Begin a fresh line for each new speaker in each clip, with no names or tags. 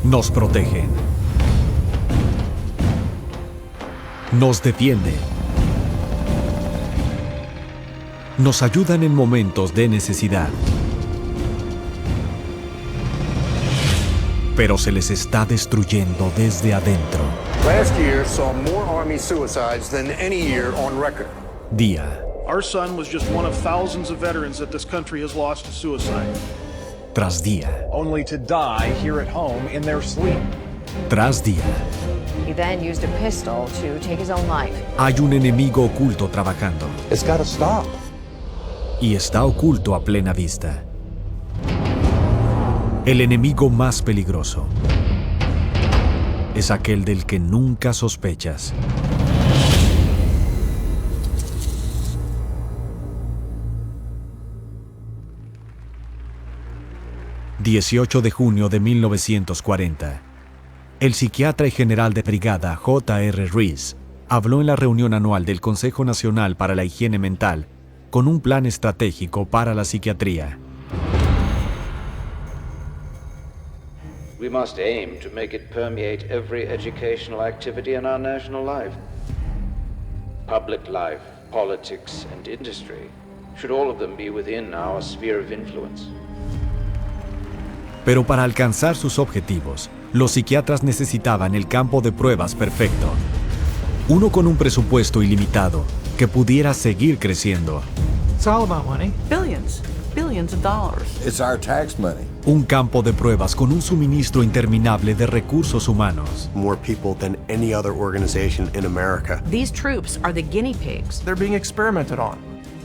Nos protegen. Nos defienden. Nos ayudan en momentos de necesidad. Pero se les está destruyendo desde adentro.
Last year saw more Army suicides than any year on record.
Día
Our son was just one of thousands of veterans that this country has lost to suicide.
tras día,
Only to die here at home in their sleep.
tras día.
He then used a pistol to take his own life.
Hay un enemigo oculto trabajando
It's got to stop.
y está oculto a plena vista. El enemigo más peligroso es aquel del que nunca sospechas. ...18 de junio de 1940... el psiquiatra y general de brigada J.R. Rees habló en la reunión anual del Consejo Nacional para la Higiene Mental con un plan estratégico para la psiquiatría.
We must aim to make it permeate every educational activity in our national life. Public life, politics, and industry should all of them be within our sphere of influence.
Pero para alcanzar sus objetivos, los psiquiatras necesitaban el campo de pruebas perfecto. Uno con un presupuesto ilimitado que pudiera seguir creciendo.
It's all about money.
Billions of dollars.
It's our tax money.
Un campo de pruebas con un suministro interminable de recursos humanos.
More people than any other organization in America.
These troops are the guinea pigs.
They're being experimented on.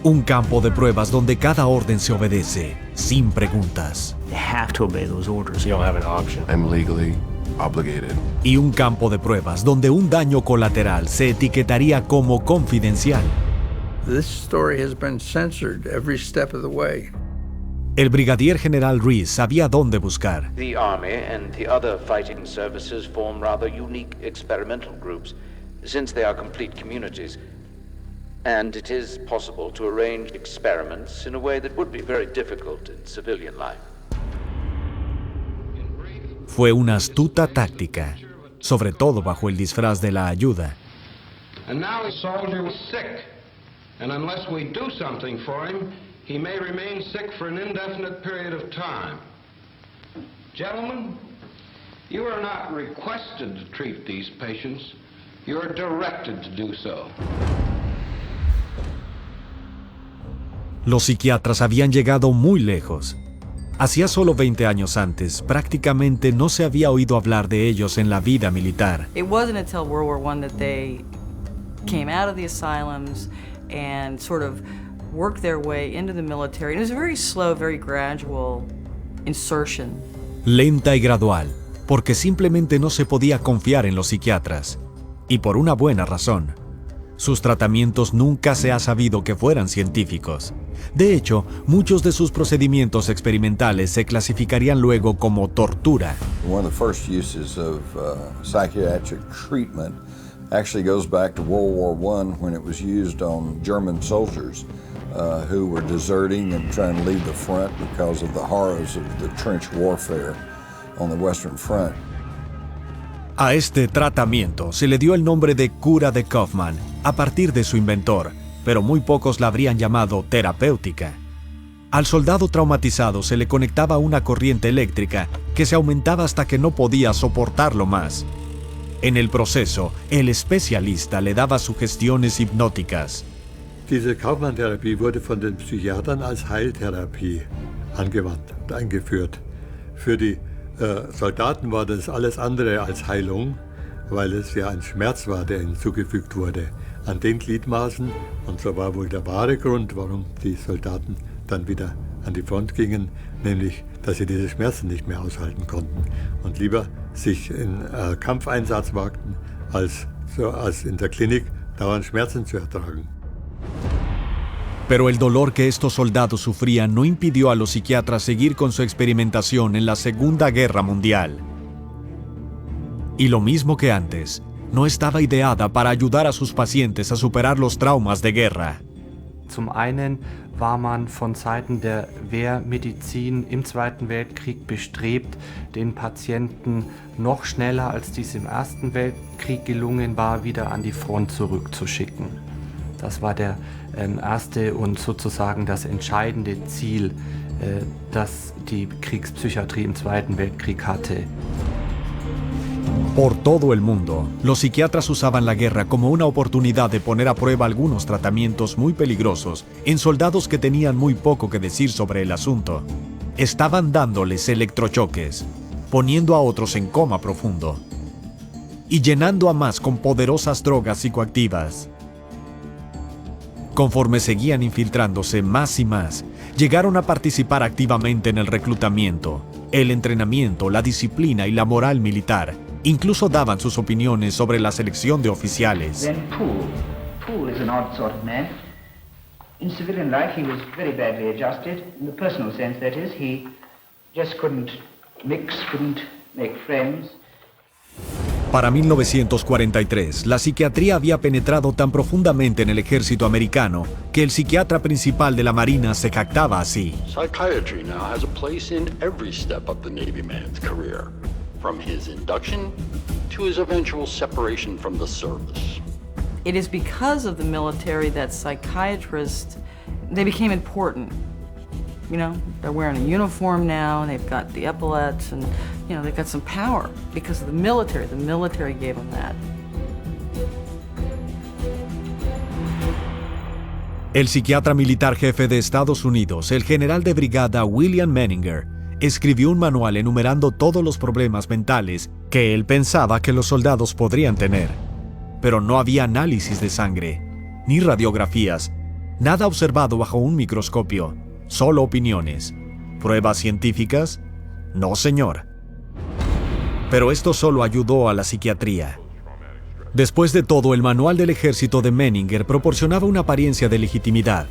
Un campo de pruebas donde cada orden se obedece, sin preguntas.
You have to obey those orders.
You don't have an option.
I'm legally obligated.
Y un campo de pruebas donde un daño colateral se etiquetaría como confidencial.
This story has been censored every step of the way.
El brigadier general Rees sabía dónde buscar.
The Army and the other fighting services form rather unique experimental groups, since they are complete communities. And it is possible to arrange experiments in a way that would be very difficult in civilian life.
Fue una astuta táctica, sobre todo bajo el disfraz de la ayuda.
And now his soldier was sick, and unless we do something for him, he may remain sick for an indefinite period of time. Gentlemen, you are not requested to treat these patients. You are directed to do so.
Los psiquiatras habían llegado muy lejos. Hacía solo 20 años antes, prácticamente no se había oído hablar de ellos en la vida militar.
It wasn't until World War I that they came out of the asylums and sort of worked their way into the military. It was a very slow, very gradual insertion.
Lenta y gradual, porque simplemente no se podía confiar en los psiquiatras. Y por una buena razón. Sus tratamientos nunca se ha sabido que fueran científicos. De hecho, muchos de sus procedimientos experimentales se clasificarían luego como tortura.
One of the first uses of psychiatric treatment actually goes back to World War I when it was used on German soldiers who were deserting and trying to leave the front because of the horrors of the trench warfare on the Western Front.
A este tratamiento se le dio el nombre de cura de Kaufman, a partir de su inventor, pero muy pocos la habrían llamado terapéutica. Al soldado traumatizado se le conectaba una corriente eléctrica que se aumentaba hasta que no podía soportarlo más. En el proceso, el especialista le daba sugestiones hipnóticas.
Diese Kaufmann-Therapie wurde von den Psychiatern als Heiltherapie angewandt und eingeführt. Für die Soldaten war das alles andere als Heilung, weil es ja ein Schmerz war, der ihnen zugefügt wurde an den Gliedmaßen. Und so war wohl der wahre Grund, warum die Soldaten dann wieder an die Front gingen, nämlich, dass sie diese Schmerzen nicht mehr aushalten konnten und lieber sich in Kampfeinsatz wagten, als in der Klinik dauernd Schmerzen zu ertragen.
Pero el dolor que estos soldados sufrían no impidió a los psiquiatras seguir con su experimentación en la Segunda Guerra Mundial. Y lo mismo que antes, no estaba ideada para ayudar a sus pacientes a superar los traumas de guerra.
Zum einen war man von Seiten der Wehrmedizin im Zweiten Weltkrieg bestrebt, den Patienten noch schneller, als dies im Ersten Weltkrieg gelungen war, wieder an die Front zurückzuschicken. Das war der erste und sozusagen das entscheidende Ziel, das die Kriegspsychiatrie im Zweiten Weltkrieg hatte.
Por todo el mundo, los psiquiatras usaban la guerra como una oportunidad de poner a prueba algunos tratamientos muy peligrosos en soldados que tenían muy poco que decir sobre el asunto. Estaban dándoles electrochoques, poniendo a otros en coma profundo y llenando a más con poderosas drogas psicoactivas. Conforme seguían infiltrándose más y más, llegaron a participar activamente en el reclutamiento, el entrenamiento, la disciplina y la moral militar. Incluso daban sus opiniones sobre la selección de oficiales.
Then Poole is an odd sort of man. In civilian life he was very badly adjusted. In the personal sense, that is, he just couldn't mix, couldn't make friends.
Para 1943, la psiquiatría había penetrado tan profundamente en el ejército americano que el psiquiatra principal de la Marina se jactaba así.
Psychiatry now has a place in every step of the Navy man's career, from his induction to his eventual separation from the service.
It is because of the military that psychiatrists, they became important. You know, they're wearing a uniform now, and they've got the epaulets, and, you know, they've got some power because of the military. The military gave them that.
El psiquiatra militar jefe de Estados Unidos, el general de brigada William Menninger, escribió un manual enumerando todos los problemas mentales que él pensaba que los soldados podrían tener. Pero no había análisis de sangre, ni radiografías, nada observado bajo un microscopio, solo opiniones. ¿Pruebas científicas? No, señor. Pero esto solo ayudó a la psiquiatría. Después de todo, el manual del ejército de Menninger proporcionaba una apariencia de legitimidad,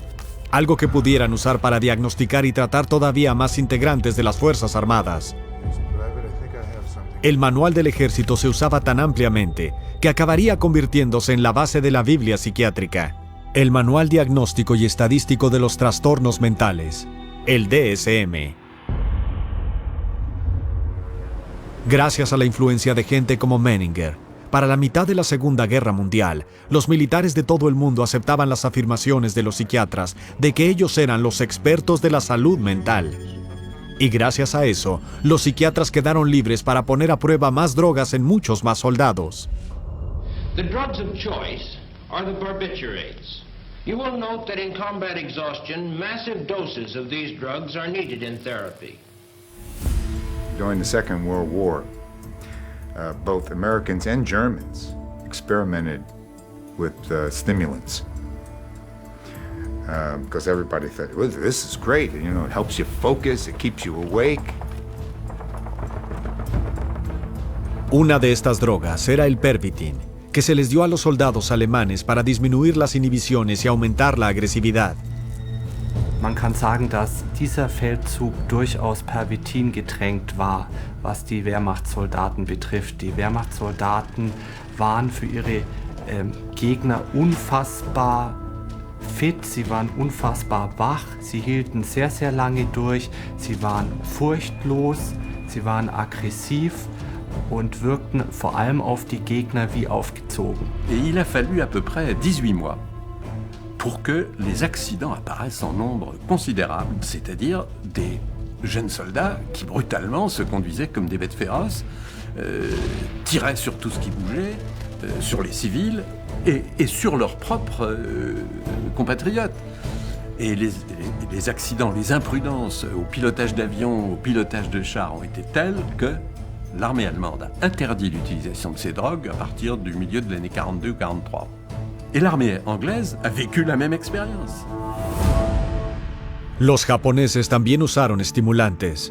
algo que pudieran usar para diagnosticar y tratar todavía más integrantes de las Fuerzas Armadas. El manual del ejército se usaba tan ampliamente que acabaría convirtiéndose en la base de la Biblia psiquiátrica, el Manual Diagnóstico y Estadístico de los Trastornos Mentales, el DSM. Gracias a la influencia de gente como Menninger, para la mitad de la Segunda Guerra Mundial, los militares de todo el mundo aceptaban las afirmaciones de los psiquiatras de que ellos eran los expertos de la salud mental. Y gracias a eso, los psiquiatras quedaron libres para poner a prueba más drogas en muchos más soldados.
The drugs of choice are the barbiturates. You will note that in combat exhaustion, massive doses of these drugs are needed in therapy.
During the Second World War, both Americans and Germans experimented with stimulants because everybody thought, well, this is great, you know, it helps you focus, it keeps you awake.
Una de estas drogas era el Pervitin, que se les dio a los soldados alemanes para disminuir las inhibiciones y aumentar la agresividad.
Man kann sagen, dass dieser Feldzug durchaus Pervitin getränkt war, was die Wehrmachtssoldaten betrifft. Die Wehrmachtssoldaten waren für ihre Gegner unfassbar fit, sie waren unfassbar wach, sie hielten sehr, sehr lange durch, sie waren furchtlos, sie waren aggressiv und wirkten vor allem auf die Gegner wie aufgezogen.
Et il a fallu à peu près 18 mois pour que les accidents apparaissent en nombre considérable, c'est-à-dire des jeunes soldats qui brutalement se conduisaient comme des bêtes féroces, tiraient sur tout ce qui bougeait, sur les civils et sur leurs propres compatriotes. Et les accidents, les imprudences au pilotage d'avions, au pilotage de chars ont été telles que l'armée allemande a interdit l'utilisation de ces drogues à partir du milieu de l'année 42-43. Et l'armée anglaise a vécu la même expérience.
Los japoneses también usaron estimulantes.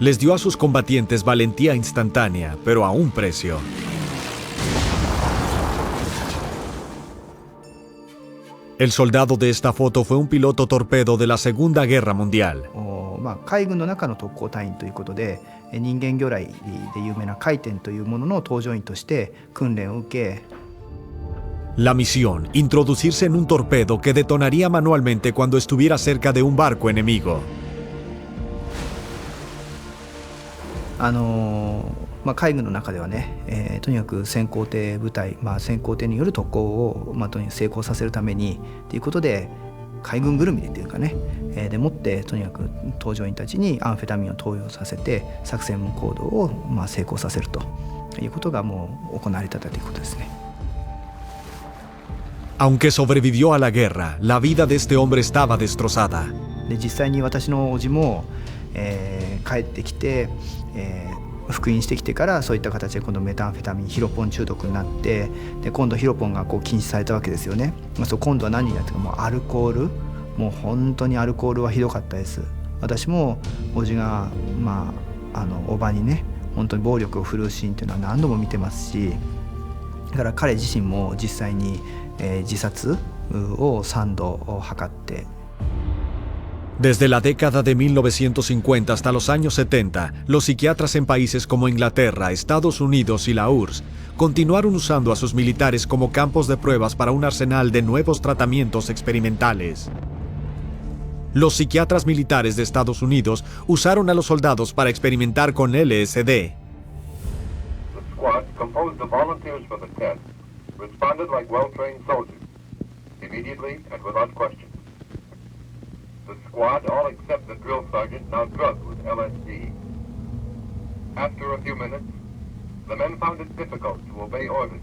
Les dio a sus combatientes valentía instantánea, pero a un precio. El soldado de esta foto fue un piloto torpedo de la Segunda Guerra Mundial.
海軍の中の特攻隊員ということで、人間魚雷で有名な回天というものの搭乗員として訓練を受け、
La misión, introducirse en un torpedo que detonaría manualmente cuando estuviera cerca de un barco enemigo.
海軍の中ではね、とにかく先行艇部隊、先行艇による特攻を、とにかく成功させるためにということで、海軍ぐるみでっていうかね、でもってとにかく搭乗員たちにアンフェタミンを投与させて作戦行動を成功させるということがもう行われてたということですね。
Aunque sobrevivió a la guerra, la vida de este hombre estaba destrozada.
で実際に私の叔父も、帰ってきて、復員してきてからそういった形で今度メタンフェタミンヒロポン中毒になって、で今度ヒロポンが禁止されたわけですよね。今度は何になってか、もうアルコール、もう本当にアルコールはひどかったです。私も叔父が叔母にね本当に暴力を振るうシーンっていうのは何度も見てますし、だから彼自身も実際に、自殺を3度図って。
Desde la década de 1950 hasta los años 70, los psiquiatras en países como Inglaterra, Estados Unidos y la URSS continuaron usando a sus militares como campos de pruebas para un arsenal de nuevos tratamientos experimentales. Los psiquiatras militares de Estados Unidos usaron a los soldados para experimentar con LSD.
The squad, composed of volunteers for the test, responded like well-trained soldiers, immediately and without question. The squad, all except the drill sergeant, now drugged with LSD. After a few minutes, the men found it difficult to obey orders.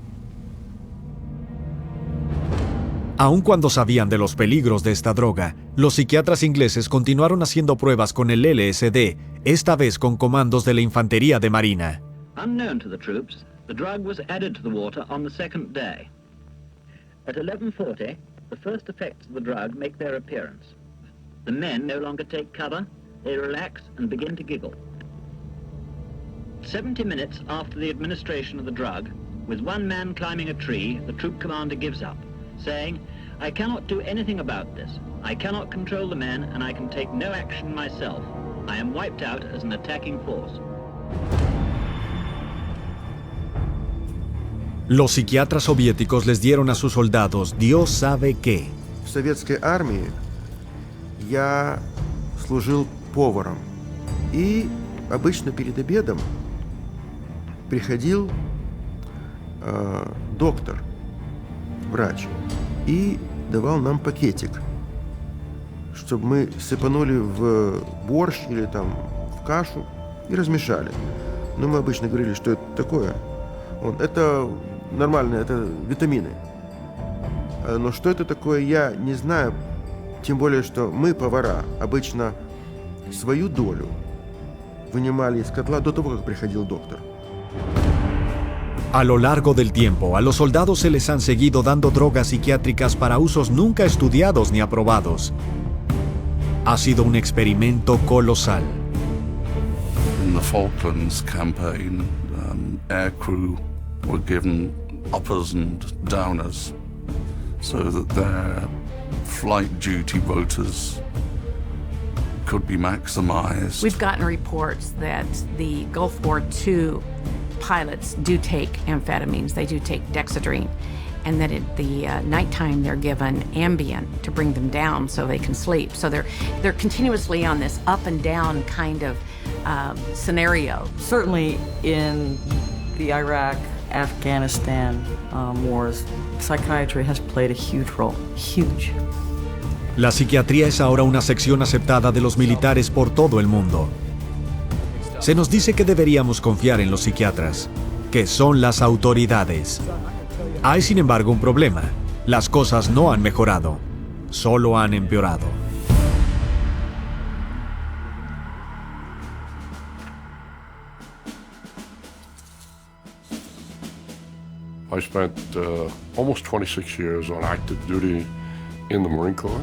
Aun cuando sabían de los peligros de esta droga, los psiquiatras ingleses continuaron haciendo pruebas con el LSD, esta vez con comandos de la Infantería de Marina.
Unknown to the troops, the drug was added to the water on the second day. At 11:40, the first effects of the drug make their appearance. The men no longer take cover, they relax and begin to giggle. 70 minutes after the administration of the drug, with one man climbing a tree, the troop commander gives up, saying, "I cannot do anything about this. I cannot control the men and I can take no action myself. I am wiped out as an attacking force."
Los psiquiatras soviéticos les dieron a sus soldados Dios sabe qué.
В советской армии я служил поваром, и обычно перед обедом приходил доктор, врач, и давал нам пакетик, чтобы мы сыпанули в борщ или там в кашу и размешали. Но мы обычно говорили, что это такое. Это нормально, это витамины. Но что это такое, я не знаю. Тем более, что мы, повара, обычно свою долю вынимали из котла до того, как приходил доктор.
A lo largo del tiempo, a los soldados se les han seguido dando drogas psiquiátricas para usos nunca estudiados ni aprobados. Ha sido un experimento colosal.
In the Falklands campaign, air crew were given uppers and downers so that their flight duty rotas could be maximized.
We've gotten reports that the Gulf War II pilots do take amphetamines, they do take dexedrine, and that at the nighttime they're given Ambien to bring them down so they can sleep. So they're continuously on this up and down kind of scenario.
Certainly in the Iraq, Afghanistan wars, psychiatry has played a huge role, huge.
La psiquiatría es ahora una sección aceptada de los militares por todo el mundo. Se nos dice que deberíamos confiar en los psiquiatras, que son las autoridades. Hay, sin embargo, un problema. Las cosas no han mejorado, solo han empeorado.
I spent almost 26 years on active duty in the Marine Corps.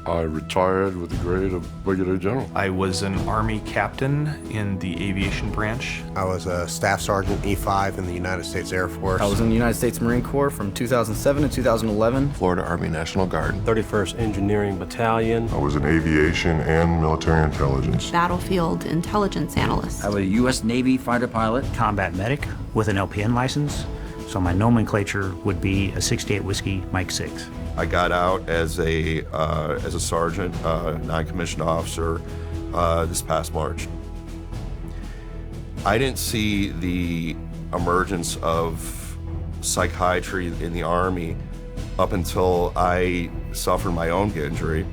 I retired with the grade of Brigadier General.
I was an Army captain in the aviation branch.
I was a Staff Sergeant E5 in the United States Air Force.
I was in the United States Marine Corps from 2007 to 2011.
Florida Army National Guard.
31st Engineering Battalion.
I was in aviation and military intelligence.
Battlefield intelligence analyst.
I was a U.S. Navy fighter pilot.
Combat medic with an LPN license. So my nomenclature would be a 68 Whiskey Mike 6.
I got out as a sergeant, non-commissioned officer, this past March. I didn't see the emergence of psychiatry in the Army up until I suffered my own injury.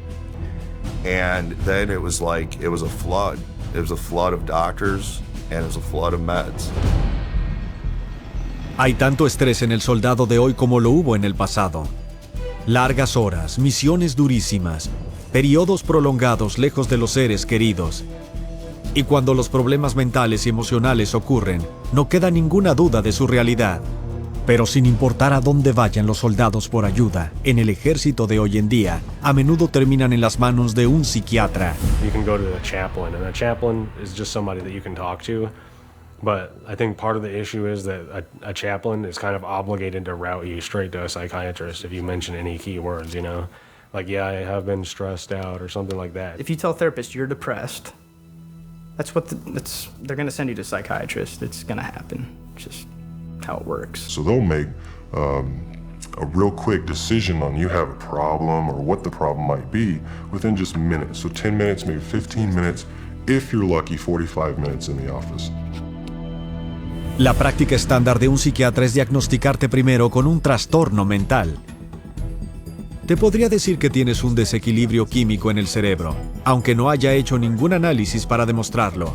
And then it was like, it was a flood. It was a flood of doctors and it was a flood of meds.
Hay tanto estrés en el soldado de hoy como lo hubo en el pasado. Largas horas, misiones durísimas, periodos prolongados lejos de los seres queridos. Y cuando los problemas mentales y emocionales ocurren, no queda ninguna duda de su realidad. Pero sin importar a dónde vayan los soldados por ayuda, en el ejército de hoy en día, a menudo terminan en las manos de un psiquiatra.
You can go to a chaplain, and a chaplain is just somebody that you can talk to. But I think part of the issue is that a chaplain is kind of obligated to route you straight to a psychiatrist if you mention any key words, you know? Like, yeah, I have been stressed out or something like that.
If you tell a therapist you're depressed, they're going to send you to a psychiatrist. It's going to happen. It's just how it works.
So they'll make a real quick decision on you have a problem or what the problem might be within just minutes. So 10 minutes, maybe 15 minutes, if you're lucky, 45 minutes in the office.
La práctica estándar de un psiquiatra es diagnosticarte primero con un trastorno mental. Te podría decir que tienes un desequilibrio químico en el cerebro, aunque no haya hecho ningún análisis para demostrarlo.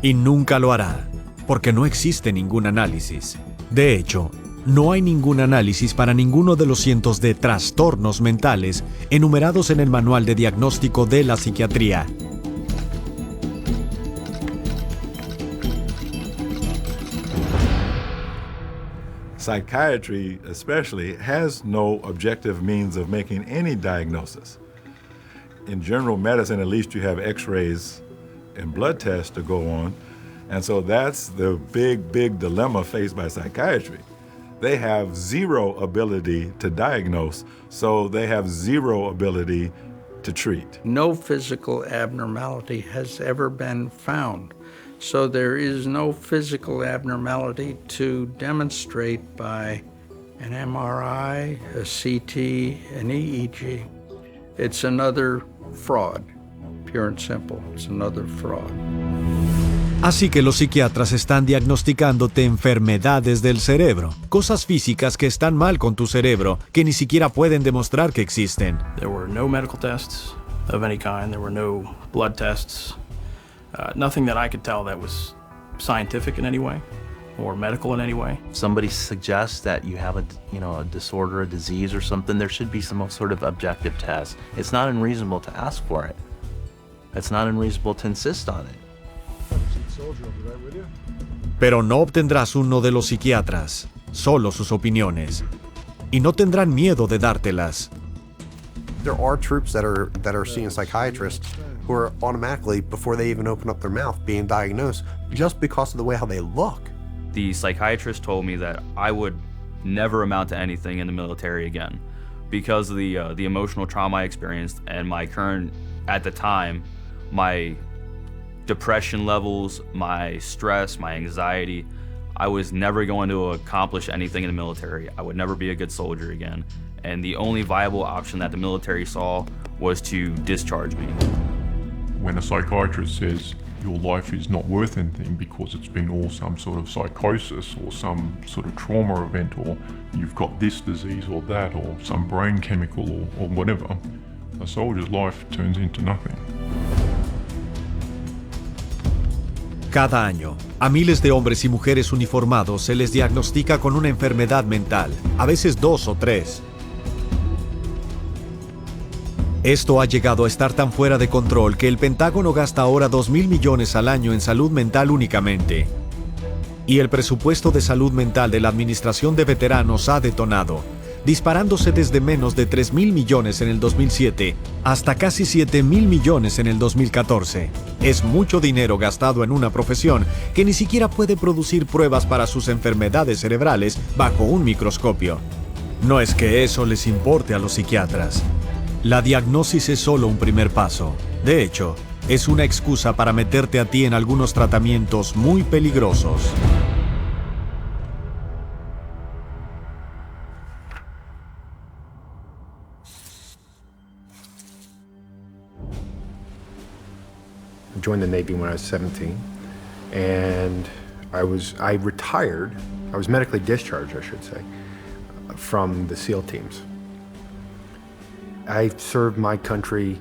Y nunca lo hará, porque no existe ningún análisis. De hecho, no hay ningún análisis para ninguno de los cientos de trastornos mentales enumerados en el Manual de Diagnóstico de la Psiquiatría.
Psychiatry, especially, has no objective means of making any diagnosis. In general medicine, at least you have x-rays and blood tests to go on, and so that's the big dilemma faced by psychiatry. They have zero ability to diagnose, so they have zero ability to treat.
No physical abnormality has ever been found. So there is no physical abnormality to demonstrate by an MRI, a CT, an EEG. It's another fraud, pure and simple. It's another fraud.
Así que los psiquiatras están diagnosticándote enfermedades del cerebro, cosas físicas que están mal con tu cerebro, que ni siquiera pueden demostrar que existen.
There were no medical tests of any kind. There were no blood tests. Nothing that I could tell that was scientific in any way or medical in any way.
Somebody suggests that you have a disorder, a disease or something, there should be some sort of objective test. It's not unreasonable to ask for it. It's not unreasonable to insist on it.
Pero no obtendrás uno de los psiquiatras, solo sus opiniones. Y no tendrán miedo de dártelas.
There are troops that are seeing psychiatrists who are automatically, before they even open up their mouth, being diagnosed just because of the way how they look.
The psychiatrist told me that I would never amount to anything in the military again because of the emotional trauma I experienced and my current, at the time, my depression levels, my stress, my anxiety. I was never going to accomplish anything in the military. I would never be a good soldier again. And the only viable option that the military saw was to discharge me.
When a psychiatrist says your life is not worth anything because it's been all some sort of psychosis or some sort of trauma event, or you've got this disease or that, or some brain chemical or whatever, a soldier's life turns into nothing.
Cada año, a miles de hombres y mujeres uniformados se les diagnostica con una enfermedad mental, a veces 2 o 3. Esto ha llegado a estar tan fuera de control que el Pentágono gasta ahora $2,000 millones al año en salud mental únicamente. Y el presupuesto de salud mental de la Administración de Veteranos ha detonado, disparándose desde menos de $3,000 millones en el 2007 hasta casi $7,000 millones en el 2014. Es mucho dinero gastado en una profesión que ni siquiera puede producir pruebas para sus enfermedades cerebrales bajo un microscopio. No es que eso les importe a los psiquiatras. La diagnosis es solo un primer paso. De hecho, es una excusa para meterte a ti en algunos tratamientos muy peligrosos.
I joined the Navy when I was 17, and I was medically discharged, I should say, from the SEAL teams. I served my country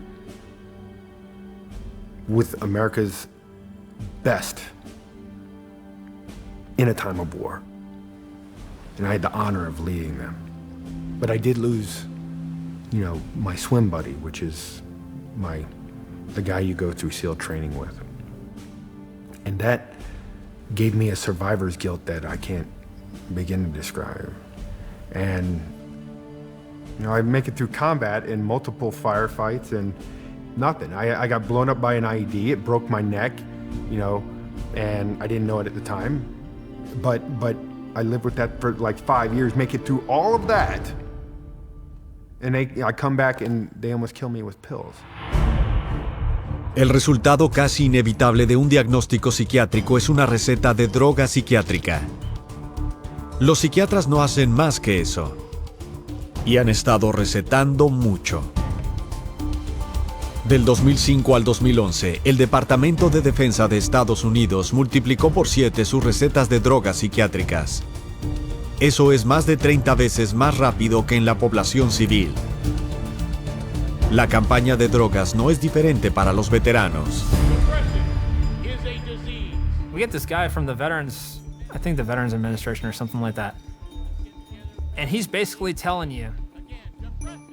with America's best in a time of war. And I had the honor of leading them. But I did lose, my swim buddy, which is the guy you go through SEAL training with. And that gave me a survivor's guilt that I can't begin to describe. And, I make it through combat in multiple firefights and nothing. I got blown up by an IED, it broke my neck, and I didn't know it at the time. But I lived with that for like 5 years, make it through all of that. And I come back and they almost kill me with pills.
El resultado casi inevitable de un diagnóstico psiquiátrico es una receta de droga psiquiátrica. Los psiquiatras no hacen más que eso. Y han estado recetando mucho. Del 2005 al 2011, el Departamento de Defensa de Estados Unidos multiplicó por 7 sus recetas de drogas psiquiátricas. Eso es más de 30 veces más rápido que en la población civil. La campaña de drogas no es diferente para los veteranos.
We get this guy from the Veterans, I think the Veterans Administration or something like that. And he's basically telling you,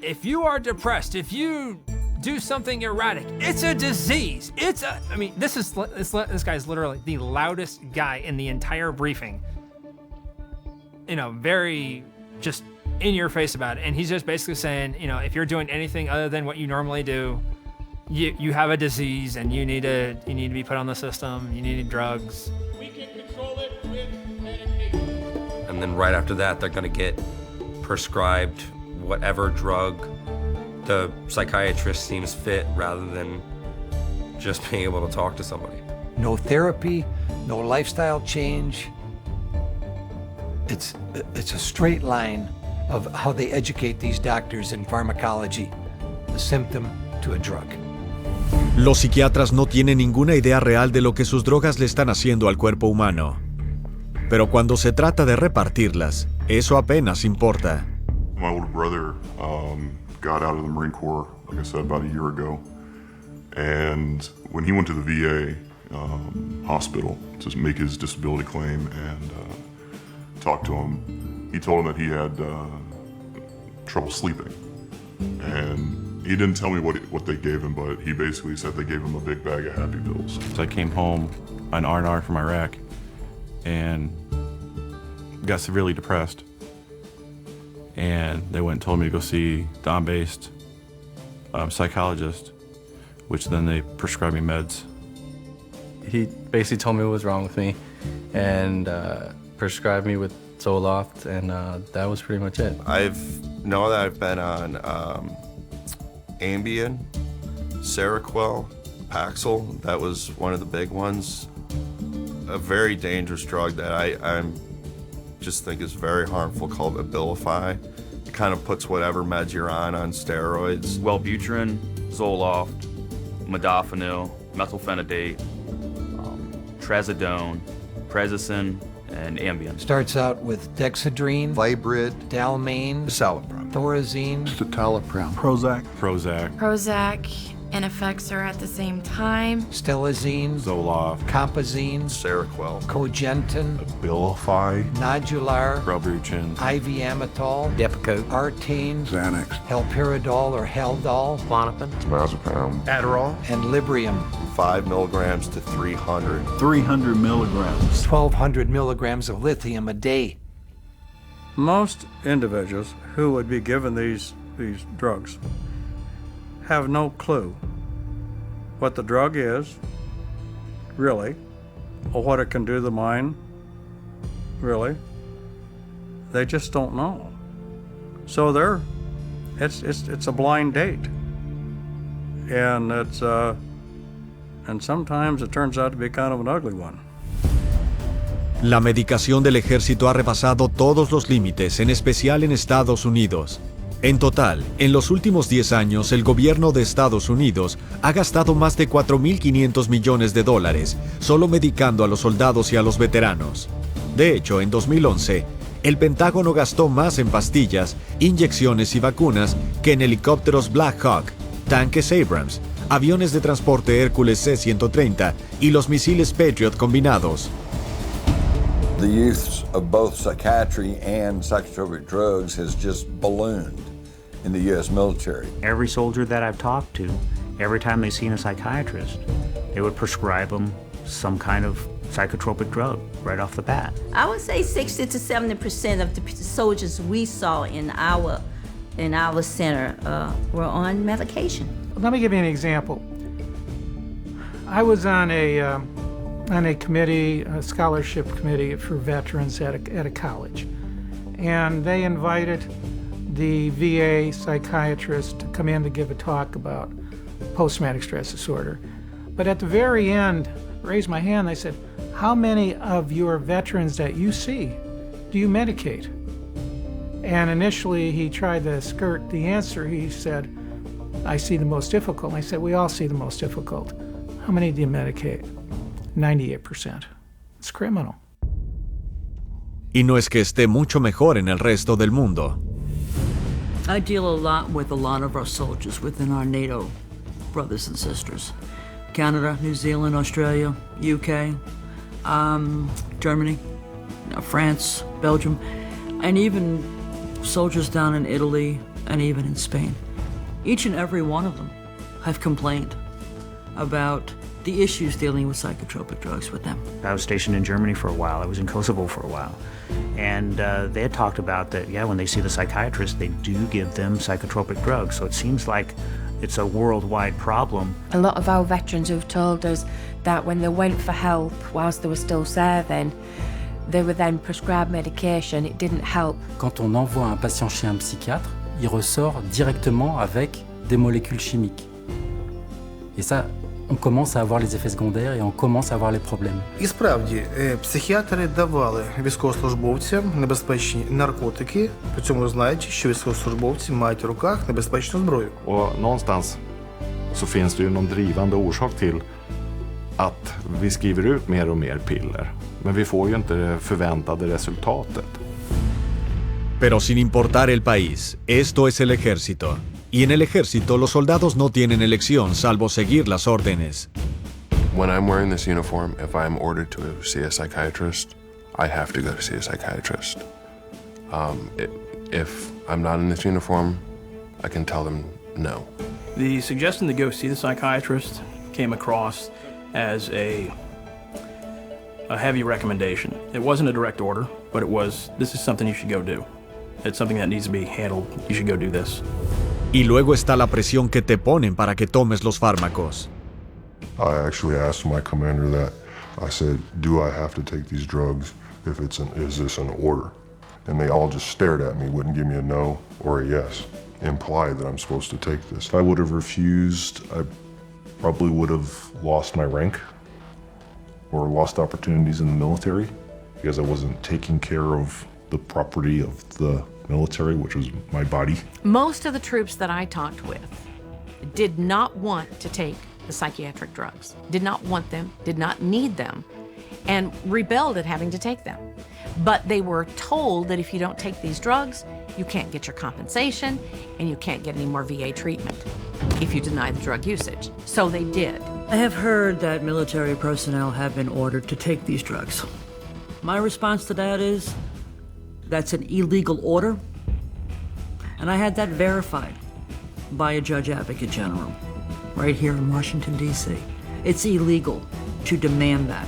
if you are depressed, if you do something erratic, it's a disease. This guy's literally the loudest guy in the entire briefing. Very just in your face about it. And he's just basically saying, if you're doing anything other than what you normally do, you have a disease and you need to be put on the system, you need drugs.
We can control it with medication. And then right after that, they're gonna get prescribed whatever drug the psychiatrist seems fit rather than just being able to talk to somebody.
No therapy, no lifestyle change. It's a straight line of how they educate these doctors in pharmacology, a symptom to a drug.
Los psiquiatras no tienen ninguna idea real de lo que sus drogas le están haciendo al cuerpo humano. Pero cuando se trata de repartirlas, eso apenas importa.
My older brother got out of the Marine Corps, like I said, about a year ago. And when he went to the VA hospital to make his disability claim and talked to him, he told him that he had trouble sleeping. And he didn't tell me what they gave him, but he basically said they gave him a big bag of happy pills.
So I came home on R&R from Iraq and got severely depressed. And they went and told me to go see the on-based psychologist, which then they prescribed me meds.
He basically told me what was wrong with me and prescribed me with Zoloft, and that was pretty much it.
I've been on Ambien, Seroquel, Paxil. That was one of the big ones. A very dangerous drug that I just think is very harmful, called Abilify. It kind of puts whatever meds you're on steroids.
Wellbutrin, Zoloft, modafinil, methylphenidate, trazodone, Prazosin, and Ambien.
Starts out with Dexedrine, Vibrid, Dalmane, Citalopram, Thorazine,
Citalopram,
Prozac,
Prozac and Effexor at the same time.
Stelazine,
Zoloft,
Compazine,
Seroquel,
Cogentin,
Abilify,
Nodular,
Wellbutrin,
IV Amitol, Depakote, Artane,
Xanax,
Haloperidol or Haldol, Klonopin,
Diazepam,
Adderall, and Librium.
5 milligrams to 300.
300 milligrams. 1,200 milligrams of lithium a day.
Most individuals who would be given these drugs have no clue what the drug is, really, or what it can do to the mind, really. They just don't know. So it's a blind date. And and sometimes it turns out to be kind of an ugly one.
La medicación del ejército ha rebasado todos los límites, en especial en Estados Unidos. En total, en los últimos 10 años, el gobierno de Estados Unidos ha gastado más de $4.500 millones solo medicando a los soldados y a los veteranos. De hecho, en 2011, el Pentágono gastó más en pastillas, inyecciones y vacunas que en helicópteros Black Hawk, tanques Abrams, aviones de transporte Hércules C-130 y los misiles Patriot combinados.
The use of both psychiatry and psychotropic drugs has just ballooned in the U.S. military.
Every soldier that I've talked to, every time they've seen a psychiatrist, they would prescribe them some kind of psychotropic drug right off the bat.
I would say 60 to 70% of the soldiers we saw in our center were on medication.
Let me give you an example. I was on a committee, a scholarship committee for veterans at a college, and they invited the VA psychiatrist to come in to give a talk about post-traumatic stress disorder. But at the very end, I raised my hand, they said, how many of your veterans that you see do you medicate? And initially he tried to skirt the answer. He said, I see the most difficult. And I said, we all see the most difficult. How many do you medicate? 98%. It's criminal.
Y no es que esté mucho mejor en el resto del mundo.
I deal a lot with a lot of our soldiers within our NATO brothers and sisters. Canada, New Zealand, Australia, UK, Germany, France, Belgium, and even soldiers down in Italy and even in Spain. Each and every one of them have complained about the issues dealing with psychotropic drugs with them.
I was stationed in Germany for a while. I was in Kosovo for a while. And they had talked about that, yeah, when they see the psychiatrist, they do give them psychotropic drugs. So it seems like it's a worldwide problem.
A lot of our veterans who've told us that when they went for help whilst they were still serving, they were then prescribed medication. It didn't help.
Quand on envoie un patient chez un psychiatre, il ressort directement avec des molécules chimiques. Et ça, on commence à avoir les effets secondaires et on commence à avoir les problèmes.
І справді, психіатри давали військовослужбовцям небезпечні наркотики, при цьому знаючи, що військовослужбовці мають в руках небезпечну зброю.
Och någonstans så finns det ju någon drivande orsak till att vi skriver ut mer och mer piller. Men vi får ju inte det förväntade resultatet.
Pero sin importar el país, esto es el ejército. Y en el ejército los soldados no tienen elección salvo seguir las órdenes.
When I'm wearing this uniform, if I'm ordered to see a psychiatrist, I have to go to see a psychiatrist. If I'm not in this uniform, I can tell them no.
The suggestion to go see the psychiatrist came across as a heavy recommendation. It wasn't a direct order, but it was, this is something you should go do. It's something that needs to be handled. You should go do this.
Y luego está la presión que te ponen para que tomes los fármacos.
I actually asked my commander that. I said, do I have to take these drugs if is this an order? And they all just stared at me, wouldn't give me a no or a yes, imply that I'm supposed to take this. If I would have refused, I probably would have lost my rank or lost opportunities in the military because I wasn't taking care of the property of the military, which was my body.
Most of the troops that I talked with did not want to take the psychiatric drugs, did not want them, did not need them, and rebelled at having to take them. But they were told that if you don't take these drugs, you can't get your compensation and you can't get any more VA treatment if you deny the drug usage. So they did.
I have heard that military personnel have been ordered to take these drugs. My response to that is, that's an illegal order, and I had that verified by a Judge Advocate General right here in Washington, D.C. It's illegal to demand that.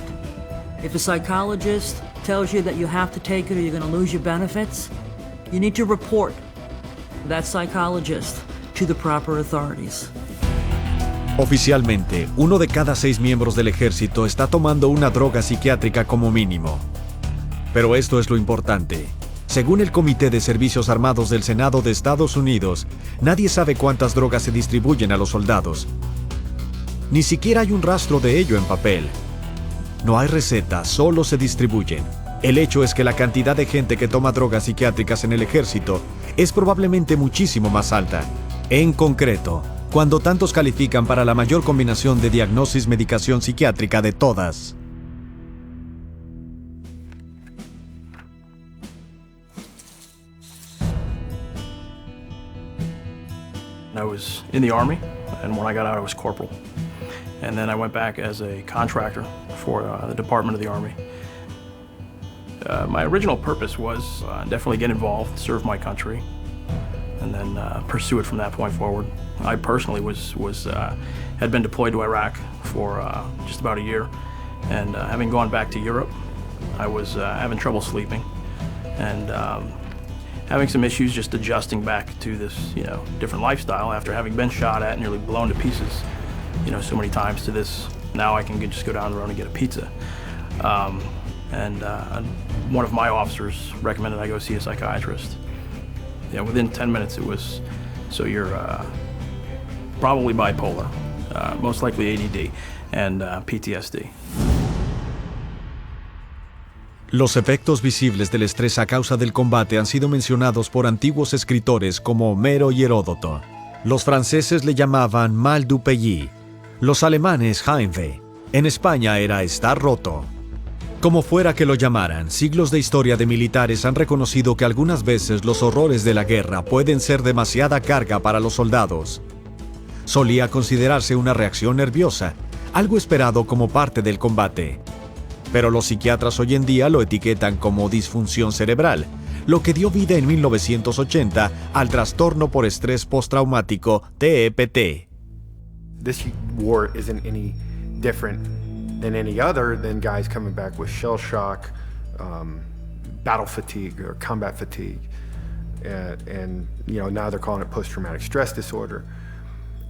If a psychologist tells you that you have to take it or you're going to lose your benefits, you need to report that psychologist to the proper authorities.
Oficialmente, 1 de cada 6 miembros del ejército está tomando una droga psiquiátrica como mínimo. Pero esto es lo importante. Según el Comité de Servicios Armados del Senado de Estados Unidos, nadie sabe cuántas drogas se distribuyen a los soldados. Ni siquiera hay un rastro de ello en papel. No hay receta, solo se distribuyen. El hecho es que la cantidad de gente que toma drogas psiquiátricas en el ejército es probablemente muchísimo más alta. En concreto, cuando tantos califican para la mayor combinación de diagnosis-medicación psiquiátrica de todas.
I was in the Army, and when I got out, I was corporal. And then I went back as a contractor for the Department of the Army. My original purpose was definitely get involved, serve my country, and then pursue it from that point forward. I personally had been deployed to Iraq for just about a year, and having gone back to Europe, I was having trouble sleeping, and having some issues just adjusting back to this, different lifestyle after having been shot at, nearly blown to pieces, so many times to this. Now I can just go down the road and get a pizza. And one of my officers recommended I go see a psychiatrist. Within 10 minutes it was, so you're probably bipolar, most likely ADD, and PTSD.
Los efectos visibles del estrés a causa del combate han sido mencionados por antiguos escritores como Homero y Heródoto. Los franceses le llamaban mal du pays, los alemanes Heimweh. En España era estar roto. Como fuera que lo llamaran, siglos de historia de militares han reconocido que algunas veces los horrores de la guerra pueden ser demasiada carga para los soldados. Solía considerarse una reacción nerviosa, algo esperado como parte del combate. Pero los psiquiatras hoy en día lo etiquetan como disfunción cerebral, lo que dio vida en 1980 al trastorno por estrés postraumático TEPT.
This war isn't any different than any other than guys coming back with shell shock, battle fatigue or combat fatigue, and now they're calling it post-traumatic stress disorder.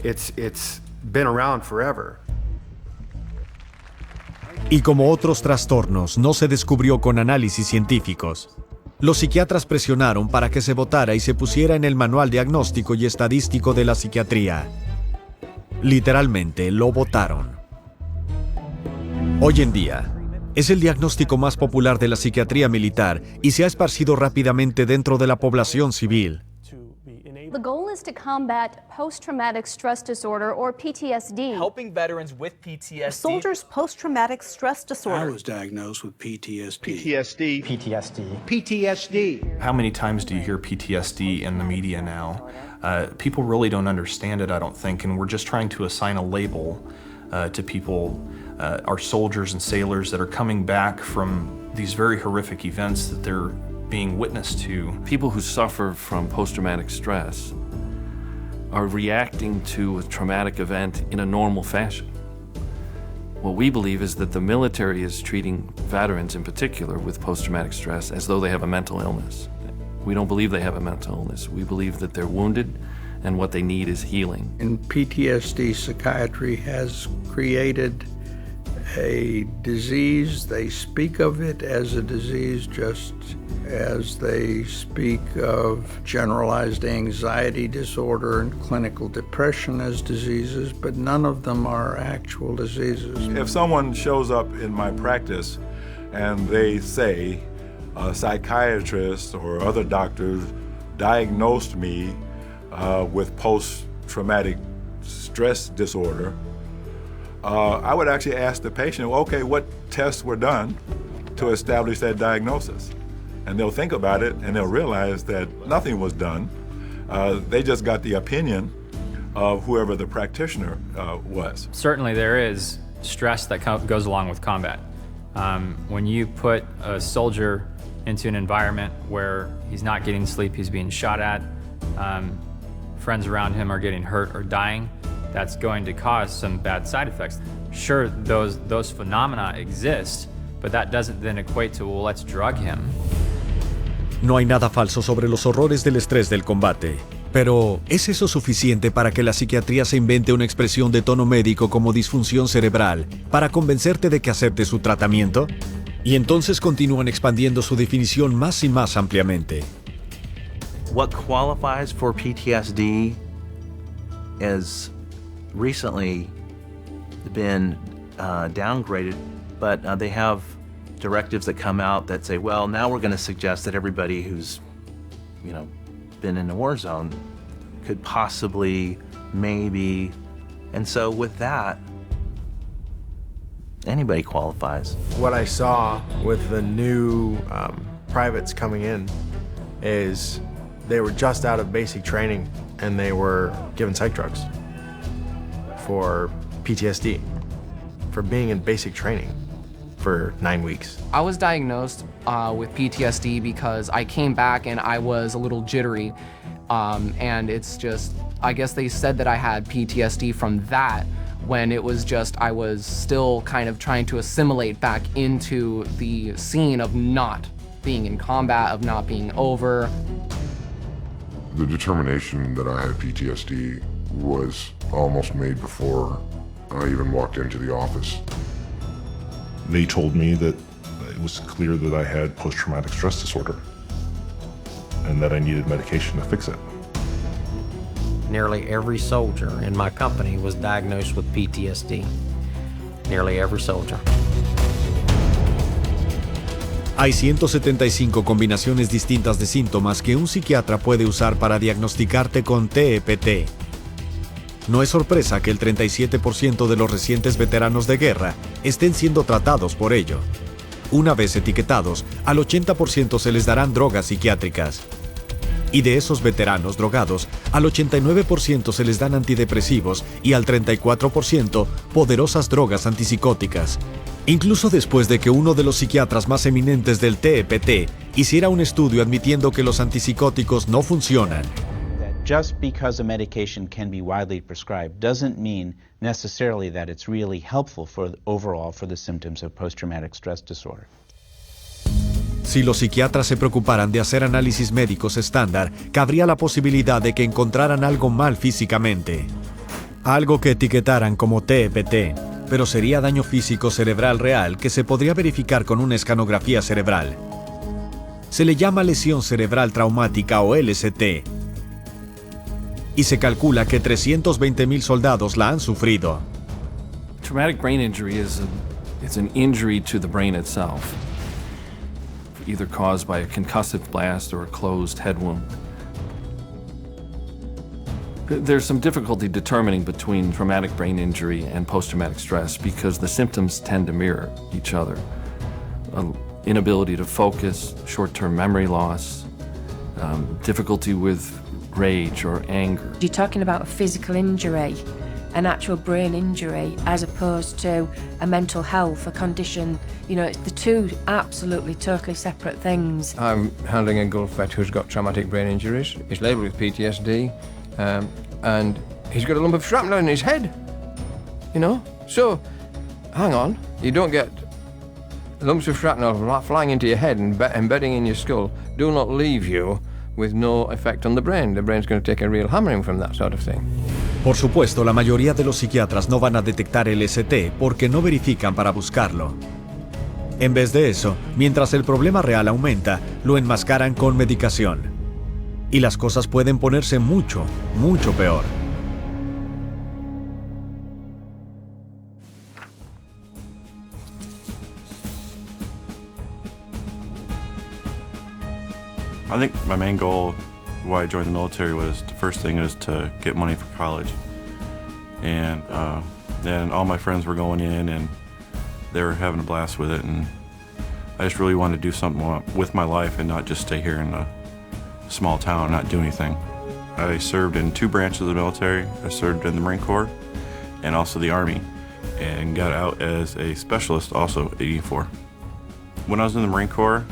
It's been around forever.
Y como otros trastornos, no se descubrió con análisis científicos. Los psiquiatras presionaron para que se votara y se pusiera en el Manual Diagnóstico y Estadístico de la Psiquiatría. Literalmente, lo votaron. Hoy en día, es el diagnóstico más popular de la psiquiatría militar y se ha esparcido rápidamente dentro de la población civil.
The goal is to combat post-traumatic stress disorder, or PTSD.
Helping veterans with PTSD.
Soldiers' post-traumatic stress disorder.
I was diagnosed with PTSD.
PTSD.
How many times do you hear PTSD in the media now? People really don't understand it, I don't think, and we're just trying to assign a label to people, our soldiers and sailors that are coming back from these very horrific events that they're being witness to.
People who suffer from post-traumatic stress are reacting to a traumatic event in a normal fashion. What we believe is that the military is treating veterans in particular with post-traumatic stress as though they have a mental illness. We don't believe they have a mental illness. We believe that they're wounded and what they need is healing.
In PTSD, psychiatry has created a disease. They speak of it as a disease just as they speak of generalized anxiety disorder and clinical depression as diseases, but none of them are actual diseases.
If someone shows up in my practice and they say a psychiatrist or other doctors diagnosed me with post-traumatic stress disorder, I would actually ask the patient, okay, what tests were done to establish that diagnosis? And they'll think about it and they'll realize that nothing was done. They just got the opinion of whoever the practitioner was.
Certainly there is stress that goes along with combat. When you put a soldier into an environment where he's not getting sleep, he's being shot at, friends around him are getting hurt or dying, that's going to cause some bad side effects. Sure, those phenomena exist, but that doesn't then equate to, well, let's drug him.
No hay nada falso sobre los horrores del estrés del combate. Pero, ¿es eso suficiente para que la psiquiatría se invente una expresión de tono médico como disfunción cerebral para convencerte de que acepte su tratamiento? Y entonces continúan expandiendo su definición más y más ampliamente.
What qualifies for PTSD has recently been downgraded, but they have directives that come out that say, well, now we're going to suggest that everybody who's, been in a war zone could possibly, maybe, and so with that, anybody qualifies.
What I saw with the new privates coming in is they were just out of basic training and they were given psych drugs for PTSD, for being in basic training for 9 weeks.
I was diagnosed with PTSD because I came back and I was a little jittery. And it's just, I guess they said that I had PTSD from that when it was just, I was still kind of trying to assimilate back into the scene of not being in combat, of not being over.
The determination that I had PTSD was almost made before I even walked into the office.
They told me that it was clear that I had post-traumatic stress disorder and that I needed medication to fix it.
Nearly every soldier in my company was diagnosed with PTSD. Nearly every soldier.
Hay 175 combinaciones distintas de síntomas que un psiquiatra puede usar para diagnosticarte con TEPT. No es sorpresa que el 37% de los recientes veteranos de guerra estén siendo tratados por ello. Una vez etiquetados, al 80% se les darán drogas psiquiátricas. Y de esos veteranos drogados, al 89% se les dan antidepresivos y al 34% poderosas drogas antipsicóticas. Incluso después de que uno de los psiquiatras más eminentes del TEPT hiciera un estudio admitiendo que los antipsicóticos no funcionan.
Just because a medication can be widely prescribed doesn't mean necessarily that it's really helpful overall for the symptoms of post-traumatic stress disorder.
Si los psiquiatras se preocuparan de hacer análisis médicos estándar, cabría la posibilidad de que encontraran algo mal físicamente. Algo que etiquetaran como TEPT, pero sería daño físico cerebral real que se podría verificar con una escanografía cerebral. Se le llama lesión cerebral traumática o LCT. Y se calcula que 320,000 soldados la han sufrido.
Traumatic brain injury is an injury to the brain itself, either caused by a concussive blast or a closed head wound. There's some difficulty determining between traumatic brain injury and post-traumatic stress because the symptoms tend to mirror each other. Inability to focus, short-term memory loss, difficulty with rage or anger.
You're talking about a physical injury, an actual brain injury, as opposed to a mental health, a condition. You know, it's the two absolutely, totally separate things.
I'm handling a Gulf vet who's got traumatic brain injuries. He's labelled with PTSD, and he's got a lump of shrapnel in his head. You know? So, hang on, you don't get lumps of shrapnel flying into your head and embedding in your skull do not leave you with no effect on the brain. The brain's going to take a real hammering from that sort of thing.
Por supuesto, la mayoría de los psiquiatras no van a detectar el ST porque no verifican para buscarlo. En vez de eso, mientras el problema real aumenta, lo enmascaran con medicación. Y las cosas pueden ponerse mucho, mucho peor.
I think my main goal why I joined the military was, the first thing is to get money for college. And then all my friends were going in and they were having a blast with it, and I just really wanted to do something with my life and not just stay here in a small town and not do anything. I served in 2 branches of the military. I served in the Marine Corps and also the Army, and got out as a specialist also at 84. When I was in the Marine Corps,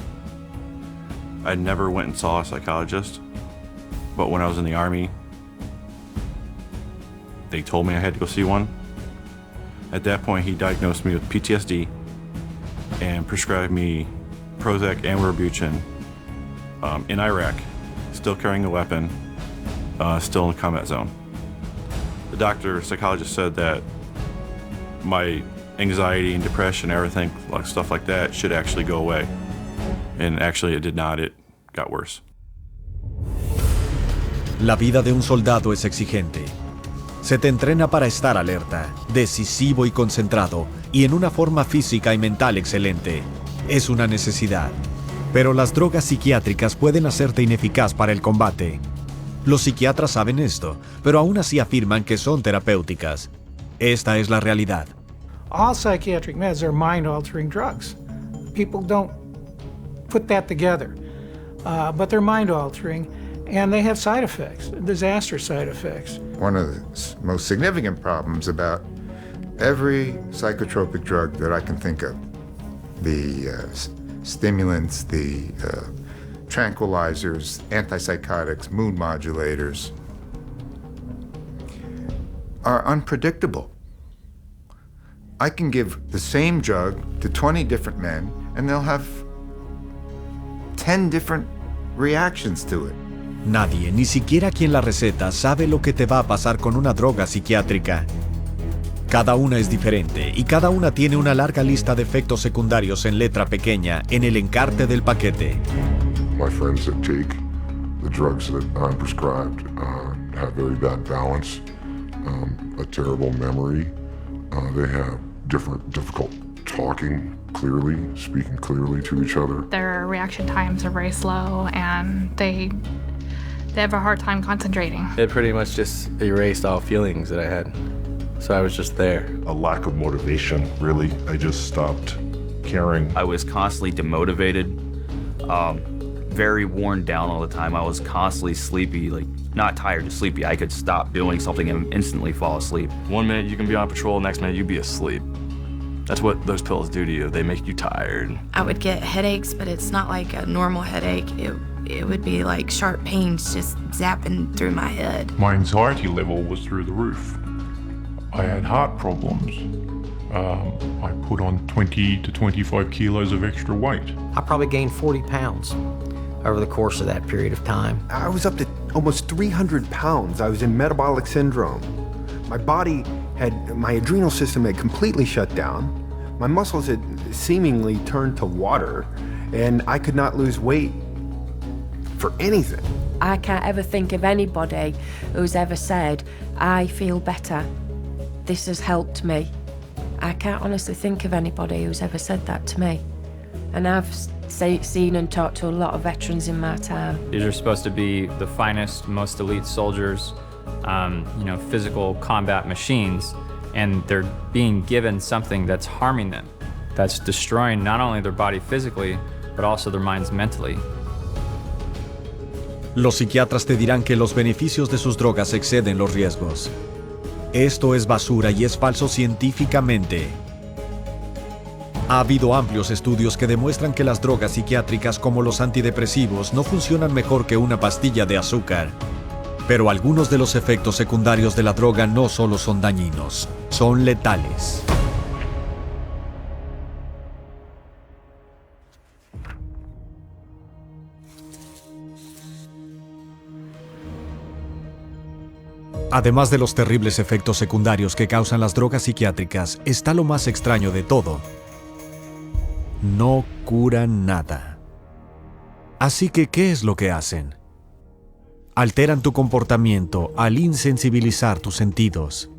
I never went and saw a psychologist, but when I was in the Army, they told me I had to go see one. At that point, he diagnosed me with PTSD and prescribed me Prozac and Wellbutrin in Iraq, still carrying a weapon, still in the combat zone. The psychologist said that my anxiety and depression, everything, like stuff like that, should actually go away. And actually it did not, it got worse.
La vida de un soldado es exigente. Se te entrena para estar alerta, decisivo y concentrado, y en una forma física y mental excelente. Es una necesidad. Pero las drogas psiquiátricas pueden hacerte ineficaz para el combate. Los psiquiatras saben esto, pero aún así afirman que son terapéuticas. Esta es la realidad.
All psychiatric meds are mind-altering drugs. People don't put that together, but they're mind-altering, and they have side effects, disaster side effects.
One of the most significant problems about every psychotropic drug that I can think of, the stimulants, the tranquilizers, antipsychotics, mood modulators, are unpredictable. I can give the same drug to 20 different men, and they'll have 10 different reactions to it.
Nadie, ni siquiera quien la receta, sabe lo que te va a pasar con una droga psiquiátrica. Cada una es diferente y cada una tiene una larga lista de efectos secundarios en letra pequeña en el encarte del paquete.
My friends that take the drugs that I'm prescribed have very bad balance, a terrible memory. They have difficult talking clearly, speaking clearly to each other.
Their reaction times are very slow, and they have a hard time concentrating.
It pretty much just erased all feelings that I had. So I was just there.
A lack of motivation, really. I just stopped caring.
I was constantly demotivated, very worn down all the time. I was constantly sleepy, like not tired, just sleepy. I could stop doing something and instantly fall asleep.
1 minute you can be on patrol, next minute you'd be asleep. That's what those pills do to you. They make you tired.
I would get headaches, but it's not like a normal headache. It would be like sharp pains just zapping through my head.
My anxiety level was through the roof. I had heart problems. I put on 20 to 25 kilos of extra weight.
I probably gained 40 pounds over the course of that period of time.
I was up to almost 300 pounds. I was in metabolic syndrome. My body my adrenal system had completely shut down. My muscles had seemingly turned to water, and I could not lose weight for anything.
I can't ever think of anybody who's ever said, I feel better. This has helped me. I can't honestly think of anybody who's ever said that to me. And I've seen and talked to a lot of veterans in my time.
These are supposed to be the finest, most elite soldiers, physical combat machines, and they're being given something that's harming them, that's destroying not only their body physically, but also their minds mentally.
Los psiquiatras te dirán que los beneficios de sus drogas exceden los riesgos. Esto es basura y es falso científicamente. Ha habido amplios estudios que demuestran que las drogas psiquiátricas como los antidepresivos no funcionan mejor que una pastilla de azúcar. Pero algunos de los efectos secundarios de la droga no solo son dañinos, son letales. Además de los terribles efectos secundarios que causan las drogas psiquiátricas, está lo más extraño de todo. No curan nada. Así que, ¿qué es lo que hacen? Alteran tu comportamiento al insensibilizar tus sentidos.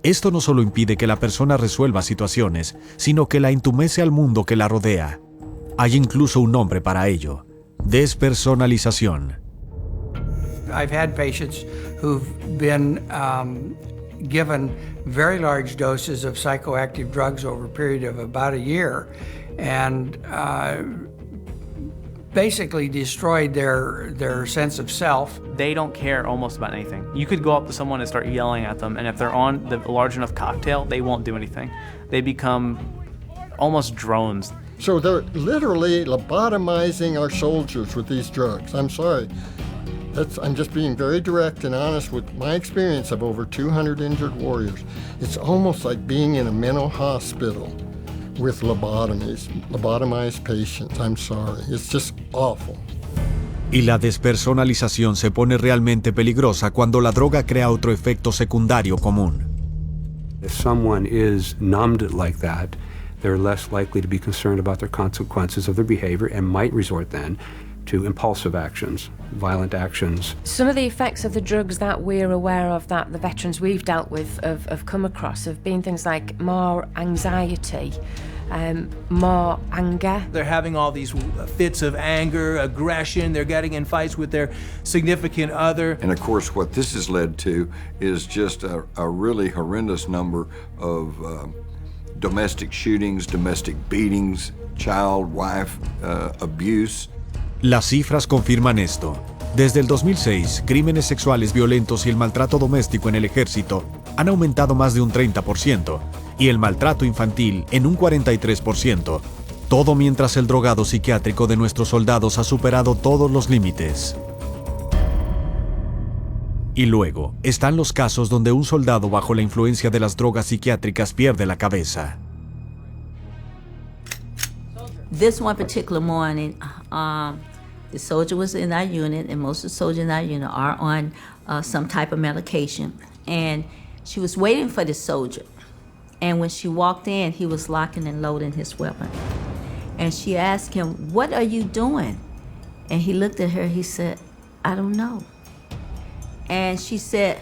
Esto no solo impide que la persona resuelva situaciones, sino que la entumece al mundo que la rodea. Hay incluso un nombre para ello: despersonalización.
I've had patients who've been given very large doses of psychoactive drugs over a period of about a year, and basically destroyed their sense of self.
They don't care almost about anything. You could go up to someone and start yelling at them, and if they're on the large enough cocktail, they won't do anything. They become almost drones.
So they're literally lobotomizing our soldiers with these drugs. I'm sorry. I'm just being very direct and honest with my experience of over 200 injured warriors. It's almost like being in a mental hospital with lobotomized patients. I'm sorry. It's just awful.
Y la despersonalización se pone realmente peligrosa cuando la droga crea otro efecto secundario común.
If someone is numbed like that, they're less likely to be concerned about the consequences of their behavior and might resort then to impulsive actions, violent actions.
Some of the effects of the drugs that we're aware of, that the veterans we've dealt with have come across, have been things like more anxiety, more anger.
They're having all these fits of anger, aggression, they're getting in fights with their significant other.
And of course, what this has led to is just a really horrendous number of domestic shootings, domestic beatings, child, wife abuse.
Las cifras confirman esto. Desde el 2006, crímenes sexuales violentos y el maltrato doméstico en el ejército han aumentado más de un 30%, y el maltrato infantil en un 43%, todo mientras el drogado psiquiátrico de nuestros soldados ha superado todos los límites. Y luego, están los casos donde un soldado bajo la influencia de las drogas psiquiátricas pierde la cabeza.
This one particular morning, the soldier was in our unit, and most of the soldiers in our unit are on some type of medication. And she was waiting for the soldier. And when she walked in, he was locking and loading his weapon. And she asked him, "What are you doing?" And he looked at her, he said, "I don't know." And she said,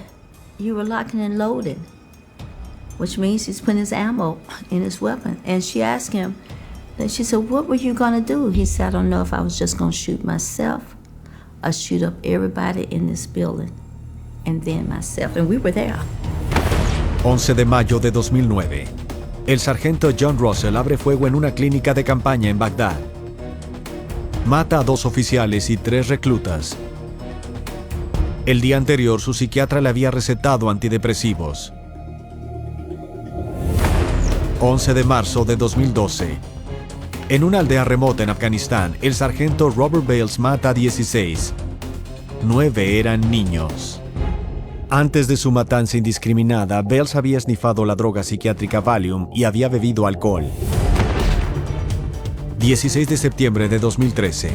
"You were locking and loading," which means he's putting his ammo in his weapon. And she asked him, then she said, "What were you gonna do?" He said, "I don't know if I was just gonna shoot myself or shoot up everybody in this building, and then myself." And we were there.
11 de mayo de 2009. El sargento John Russell abre fuego en una clínica de campaña en Bagdad. Mata a 2 oficiales y 3 reclutas. El día anterior, su psiquiatra le había recetado antidepresivos. 11 de marzo de 2012. En una aldea remota en Afganistán, el sargento Robert Bales mata a 16. 9 eran niños. Antes de su matanza indiscriminada, Bales había esnifado la droga psiquiátrica Valium y había bebido alcohol. 16 de septiembre de 2013.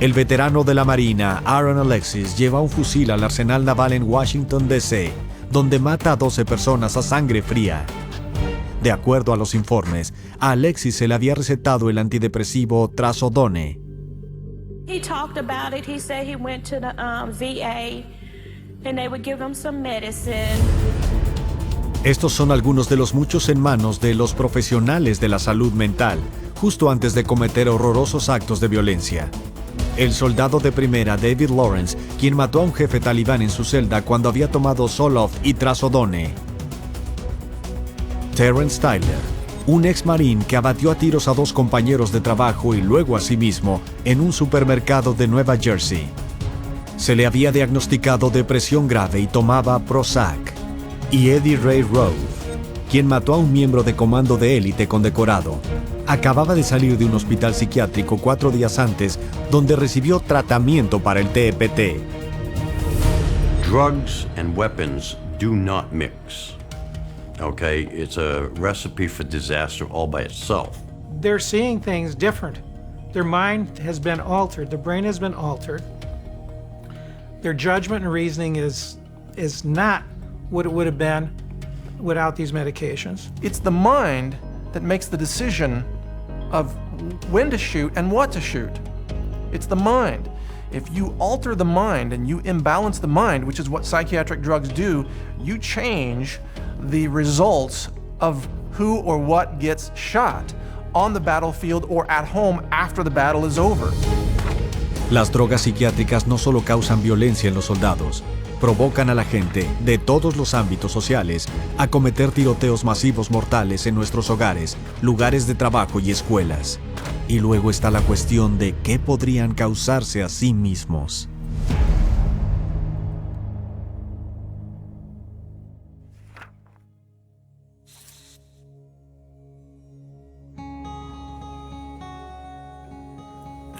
El veterano de la Marina, Aaron Alexis, lleva un fusil al arsenal naval en Washington, D.C., donde mata a 12 personas a sangre fría. De acuerdo a los informes, a Alexis se le había recetado el antidepresivo Trazodone.
He talked about it. He said he went to the VA and they would give him some medicine.
Estos son algunos de los muchos en manos de los profesionales de la salud mental, justo antes de cometer horrorosos actos de violencia. El soldado de primera David Lawrence, quien mató a un jefe talibán en su celda cuando había tomado Zoloft y Trazodone. Terrence Tyler, un ex marín que abatió a tiros a 2 compañeros de trabajo y luego a sí mismo en un supermercado de Nueva Jersey. Se le había diagnosticado depresión grave y tomaba Prozac. Y Eddie Ray Rove, quien mató a un miembro de comando de élite condecorado. Acababa de salir de un hospital psiquiátrico 4 días antes, donde recibió tratamiento para el TPT.
Drugs and weapons do not mix. Okay, it's a recipe for disaster all by itself.
They're seeing things different. Their mind has been altered. The brain has been altered. Their judgment and reasoning is not what it would have been without these medications.
It's the mind that makes the decision of when to shoot and what to shoot. It's the mind. If you alter the mind and you imbalance the mind, which is what psychiatric drugs do, you change the results of who or what gets shot on the battlefield or at home after the battle is over.
Las drogas psiquiátricas no solo causan violencia en los soldados, provocan a la gente de todos los ámbitos sociales a cometer tiroteos masivos mortales en nuestros hogares, lugares de trabajo y escuelas. Y luego está la cuestión de qué podrían causarse a sí mismos.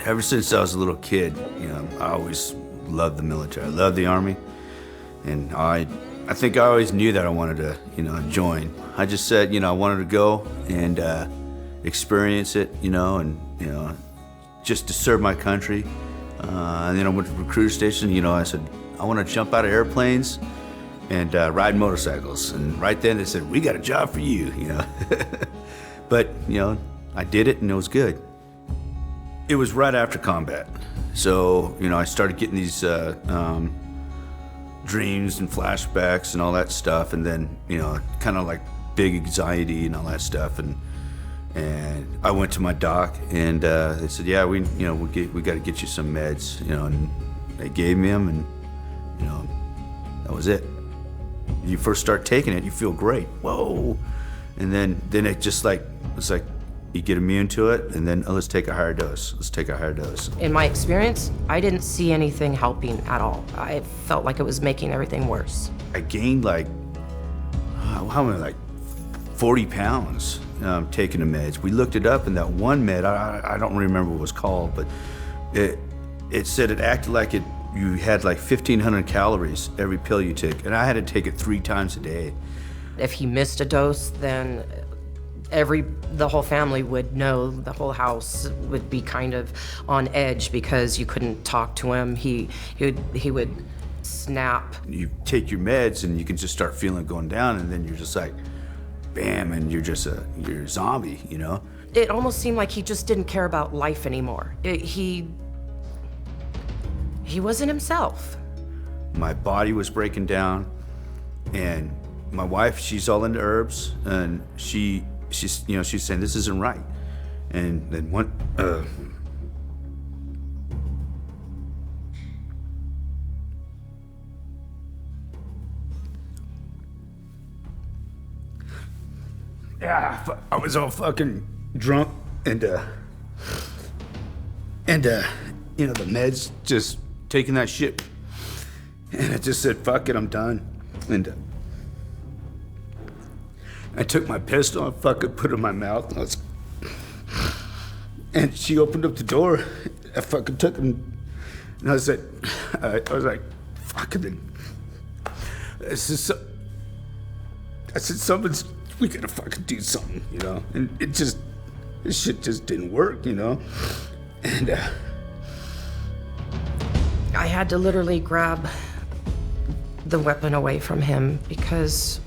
Ever since I was a little kid, I always loved the military. I loved the Army, and I think I always knew that I wanted to, join. I just said, I wanted to go and experience it, and just to serve my country. And then I went to the recruiter station. I said I want to jump out of airplanes and ride motorcycles. And right then they said, "We got a job for you," But I did it, and it was good. It was right after combat. So, I started getting these dreams and flashbacks and all that stuff, and then, kind of like big anxiety and all that stuff. And And I went to my doc, and they said, "Yeah, we got to get you some meds," and they gave me them, and that was it. You first start taking it, you feel great. Whoa, and then it just it's like you get immune to it, and then let's take a higher dose. Let's take a higher dose.
In my experience, I didn't see anything helping at all. I felt like it was making everything worse.
I gained like 40 pounds. Taking the meds. We looked it up, and that one med, I don't remember what it was called, but it said it acted like you had like 1,500 calories every pill you took, and I had to take it 3 times a day.
If he missed a dose, then the whole family would know, the whole house would be kind of on edge because you couldn't talk to him. He would snap.
You take your meds, and you can just start feeling it going down, and then you're just like, bam, and you're a zombie,
It almost seemed like he just didn't care about life anymore. He wasn't himself.
My body was breaking down, and my wife, she's all into herbs, and she's saying this isn't right. And then one yeah, I was all fucking drunk, and the meds just taking that shit, and I just said, fuck it, I'm done. And I took my pistol, I fucking put it in my mouth, and she opened up the door. I fucking took it, and I said, I was like, fucking, I said, we gotta fucking do something, and this shit just didn't work, and
I had to literally grab the weapon away from him because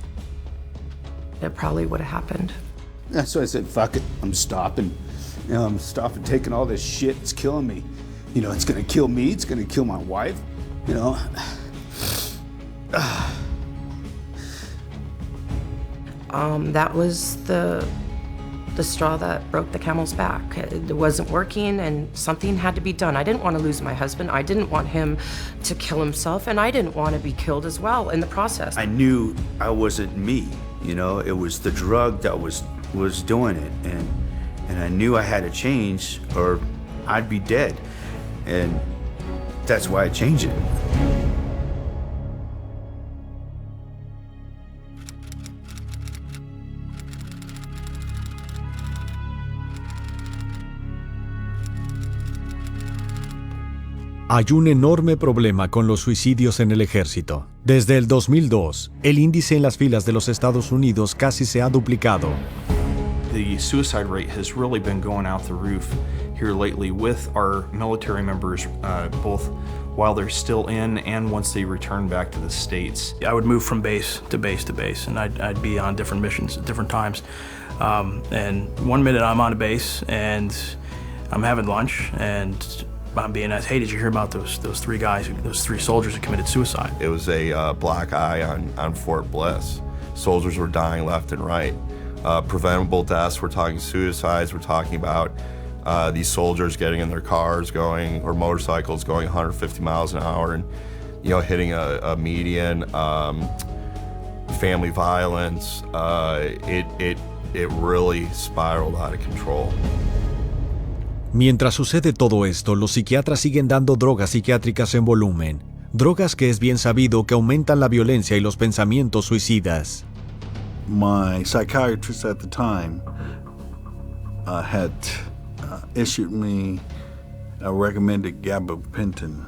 it probably would have happened.
That's why I said, fuck it, I'm stopping. I'm stopping taking all this shit, it's killing me. It's gonna kill me, it's gonna kill my wife,
That was the straw that broke the camel's back. It wasn't working, and something had to be done. I didn't want to lose my husband. I didn't want him to kill himself, and I didn't want to be killed as well in the process.
I knew I wasn't me, it was the drug that was doing it, and I knew I had to change or I'd be dead, and that's why I changed it.
Hay un enorme problema con los suicidios en el ejército. Desde el 2002, el índice en las filas de los Estados Unidos casi se ha duplicado.
The suicide rate has really been going out the roof here lately with our military members, both while they're still in and once they return back to the States. I would move from base to base to base, and I'd be on different missions at different times. And one minute I'm on a base and I'm having lunch, and I'm being asked, hey, did you hear about those 3 guys, those 3 soldiers who committed suicide?
It was a black eye on Fort Bliss. Soldiers were dying left and right. Preventable deaths, we're talking suicides, we're talking about these soldiers getting in their cars or motorcycles going 150 miles an hour and, hitting a median, family violence. It really spiraled out of control.
Mientras sucede todo esto, los psiquiatras siguen dando drogas psiquiátricas en volumen. Drogas que es bien sabido que aumentan la violencia y los pensamientos suicidas.
My psychiatrist at the time had issued me a recommended gabapentin,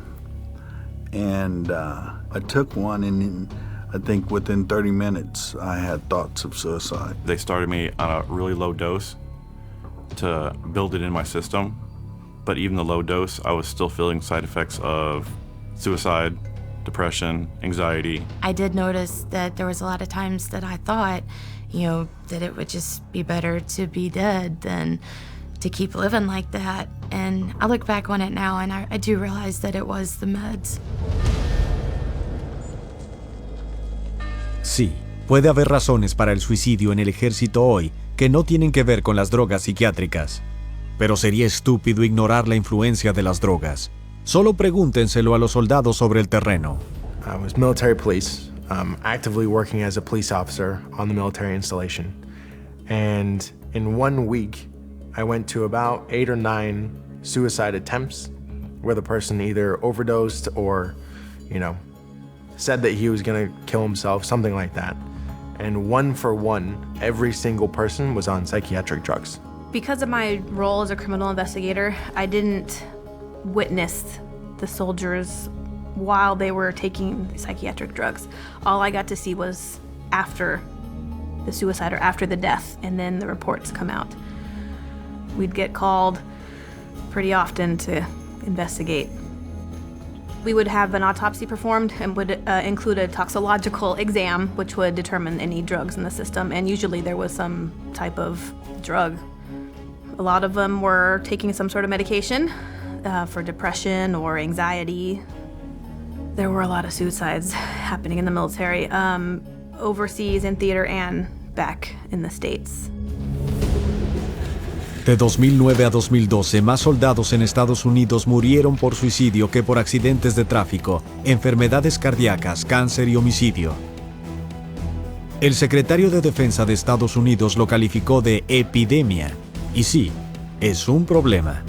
and I took one, and I think within 30 minutes I had thoughts of suicide.
They started me on a really low dose to build it in my system, but even the low dose, I was still feeling side effects of suicide, depression, anxiety.
I did notice that there was a lot of times that I thought, that it would just be better to be dead than to keep living like that. And I look back on it now, and I do realize that it was the meds.
Sí, puede haber razones para el suicidio en el ejército hoy, que no tienen que ver con las drogas psiquiátricas. Pero sería estúpido ignorar la influencia de las drogas. Solo pregúntenselo a los soldados sobre el terreno.
I was military police, actively working as a police officer on the military installation. And in 1 week, I went to about 8 or 9 suicide attempts where the person either overdosed or, said that he was gonna kill himself, something like that. And 1 for 1, every single person was on psychiatric drugs.
Because of my role as a criminal investigator, I didn't witness the soldiers while they were taking psychiatric drugs. All I got to see was after the suicide or after the death, and then the reports come out. We'd get called pretty often to investigate. We would have an autopsy performed and would include a toxicological exam, which would determine any drugs in the system, and usually there was some type of drug. A lot of them were taking some sort of medication for depression or anxiety. There were a lot of suicides happening in the military, overseas in theater and back in the States.
De 2009 a 2012, más soldados en Estados Unidos murieron por suicidio que por accidentes de tráfico, enfermedades cardíacas, cáncer y homicidio. El secretario de Defensa de Estados Unidos lo calificó de epidemia. Y sí, es un problema.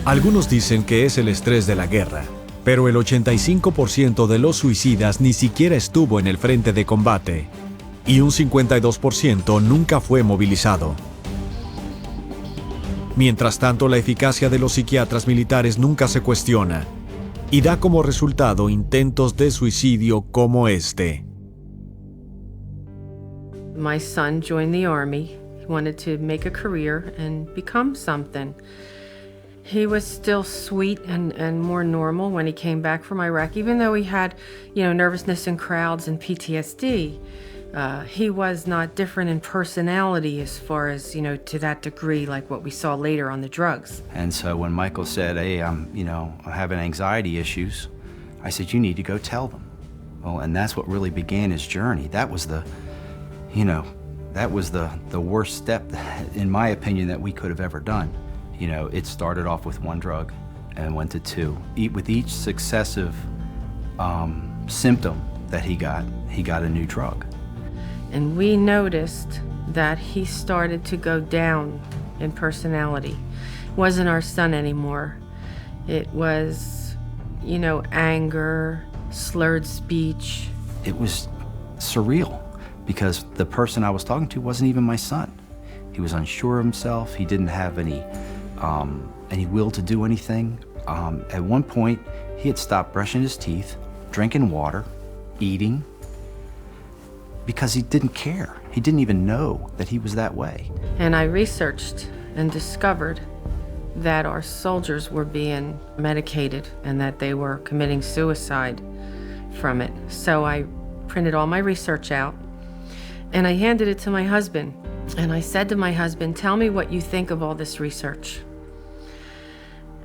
Algunos dicen que es el estrés de la guerra, pero el 85% de los suicidas ni siquiera estuvo en el frente de combate, y un 52% nunca fue movilizado. Mientras tanto, la eficacia de los psiquiatras militares nunca se cuestiona, y da como resultado intentos de suicidio como este.
My son joined the Army. He wanted to make a career and become something. He was still sweet and more normal when he came back from Iraq, even though he had, nervousness in crowds and PTSD. He was not different in personality as far as, to that degree like what we saw later on the drugs.
And so when Michael said, hey, I'm having anxiety issues, I said, you need to go tell them. Well, and that's what really began his journey. That was the worst step, in my opinion, that we could have ever done. It started off with 1 drug and went to 2. With each successive symptom that he got a new drug.
And we noticed that he started to go down in personality. It wasn't our son anymore. It was, anger, slurred speech.
It was surreal because the person I was talking to wasn't even my son. He was unsure of himself. He didn't have any will to do anything. At one point, he had stopped brushing his teeth, drinking water, eating, because he didn't care. He didn't even know that he was that way.
And I researched and discovered that our soldiers were being medicated and that they were committing suicide from it. So I printed all my research out and I handed it to my husband. And I said to my husband, tell me what you think of all this research.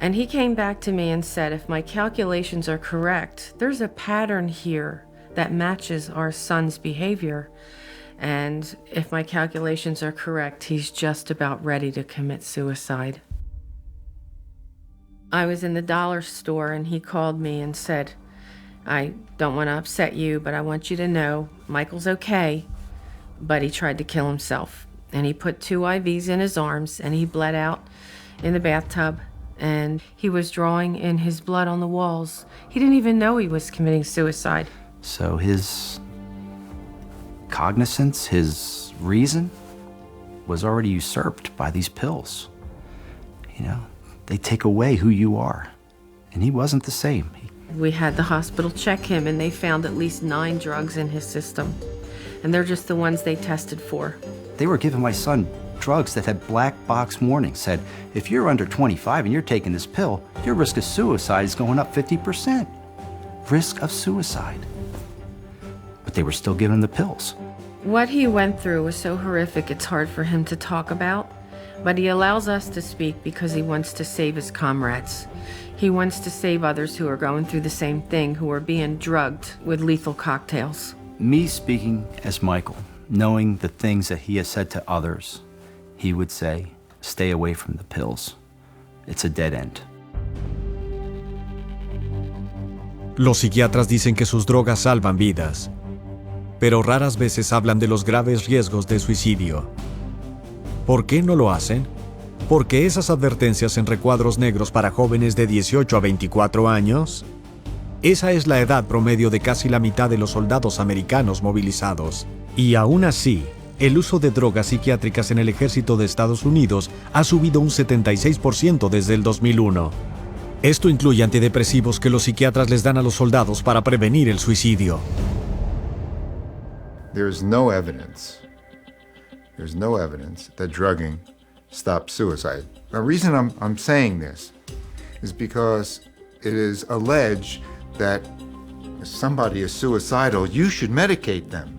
And he came back to me and said, if my calculations are correct, there's a pattern here that matches our son's behavior. And if my calculations are correct, he's just about ready to commit suicide. I was in the dollar store and he called me and said, I don't want to upset you, but I want you to know Michael's okay, but he tried to kill himself. And he put 2 IVs in his arms and he bled out in the bathtub and he was drawing in his blood on the walls. He didn't even know he was committing suicide.
So his cognizance, his reason, was already usurped by these pills. They take away who you are. And he wasn't the same.
We had the hospital check him and they found at least 9 drugs in his system. And they're just the ones they tested for.
They were giving my son drugs that had black box warnings, said, if you're under 25 and you're taking this pill, your risk of suicide is going up 50%. Risk of suicide. But they were still giving him the pills.
What he went through was so horrific it's hard for him to talk about, but he allows us to speak because he wants to save his comrades. He wants to save others who are going through the same thing, who are being drugged with lethal cocktails.
Me speaking as Michael, knowing the things that he has said to others, he would say, stay away from the pills. It's a dead end.
Los psiquiatras dicen que sus drogas salvan vidas, pero raras veces hablan de los graves riesgos de suicidio. ¿Por qué no lo hacen? Porque esas advertencias en recuadros negros para jóvenes de 18 a 24 años. Esa es la edad promedio de casi la mitad de los soldados americanos movilizados. Y aún así, el uso de drogas psiquiátricas en el ejército de Estados Unidos ha subido un 76% desde el 2001. Esto incluye antidepresivos que los psiquiatras les dan a los soldados para prevenir el suicidio.
There's no evidence that drugging stops suicide. The reason I'm saying this is because it is alleged that if somebody is suicidal, you should medicate them.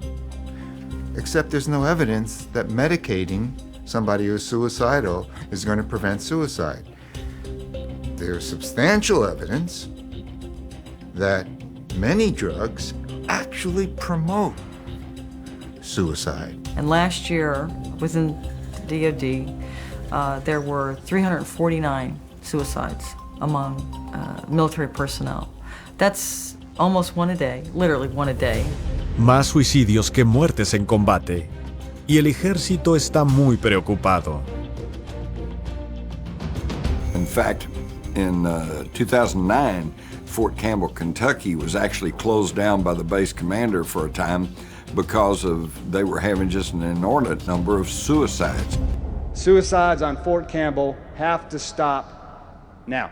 Except there's no evidence that medicating somebody who's suicidal is going to prevent suicide. There's substantial evidence that many drugs actually promote suicide.
And last year, within DoD, there were 349 suicides among military personnel. That's almost one a day, literally one a day.
Más suicidios que muertes en combate. Y el ejército está muy preocupado.
In fact, in 2009, Fort Campbell, Kentucky was actually closed down by the base commander for a time because they were having just an inordinate number of suicides.
Suicides on Fort Campbell have to stop now.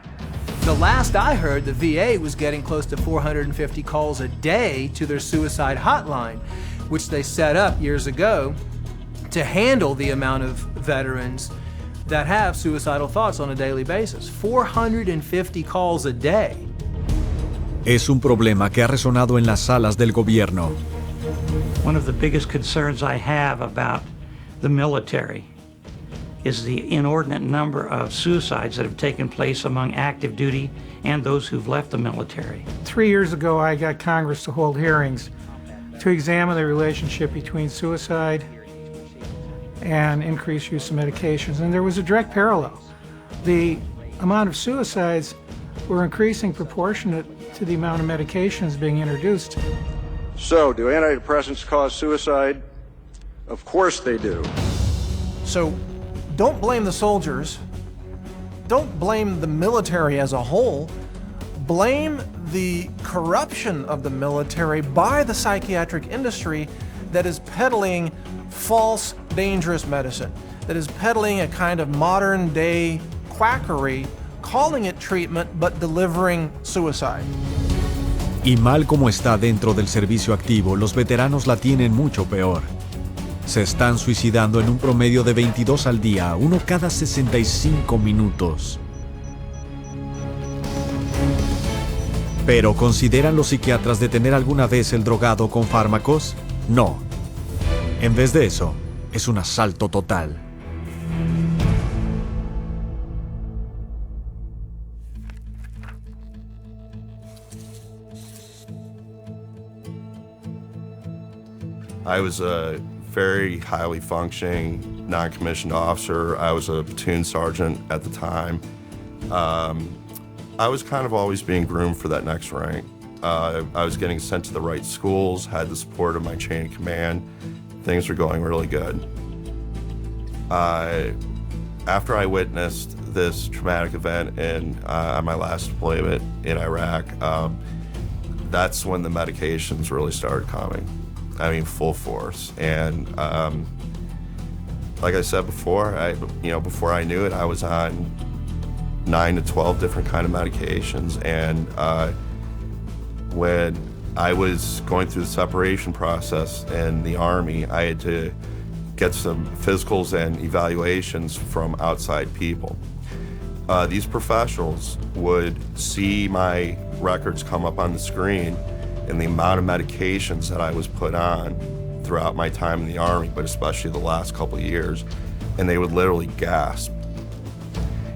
The last I heard, the VA was getting close to 450 calls a day to their suicide hotline, which they set up years ago to handle the amount of veterans that have suicidal thoughts on a daily basis. 450 calls a day.
Es un problema que ha resonado en las salas del gobierno.
One of the biggest concerns I have about the military is the inordinate number of suicides that have taken place among active duty and those who've left the military.
3 years ago, I got Congress to hold hearings to examine the relationship between suicide and increased use of medications, and there was a direct parallel. The amount of suicides were increasing proportionate to the amount of medications being introduced.
So, do antidepressants cause suicide? Of course they do.
So, don't blame the soldiers. Don't blame the military as a whole. Blame the corruption of the military by the psychiatric industry that is peddling false, dangerous medicine, that is peddling a kind of modern-day quackery, calling it treatment, but delivering suicide.
Y mal como está dentro del servicio activo, los veteranos la tienen mucho peor. Se están suicidando en un promedio de 22 al día, uno cada 65 minutos. ¿Pero consideran los psiquiatras detener alguna vez el drogado con fármacos? No. En vez de eso, es un asalto total.
I was a very highly functioning non-commissioned officer. I was a platoon sergeant at the time. I was kind of always being groomed for that next rank. I was getting sent to the right schools, had the support of my chain of command. Things were going really good. After I witnessed this traumatic event on my last deployment in Iraq, that's when the medications really started coming. I mean, full force. And like I said before, before I knew it, I was on 9 to 12 different kind of medications. And when I was going through the separation process in the Army, I had to get some physicals and evaluations from outside people. These professionals would see my records come up on the screen and the amount of medications that I was put on throughout my time in the Army, but especially the last couple of years, and they would literally gasp.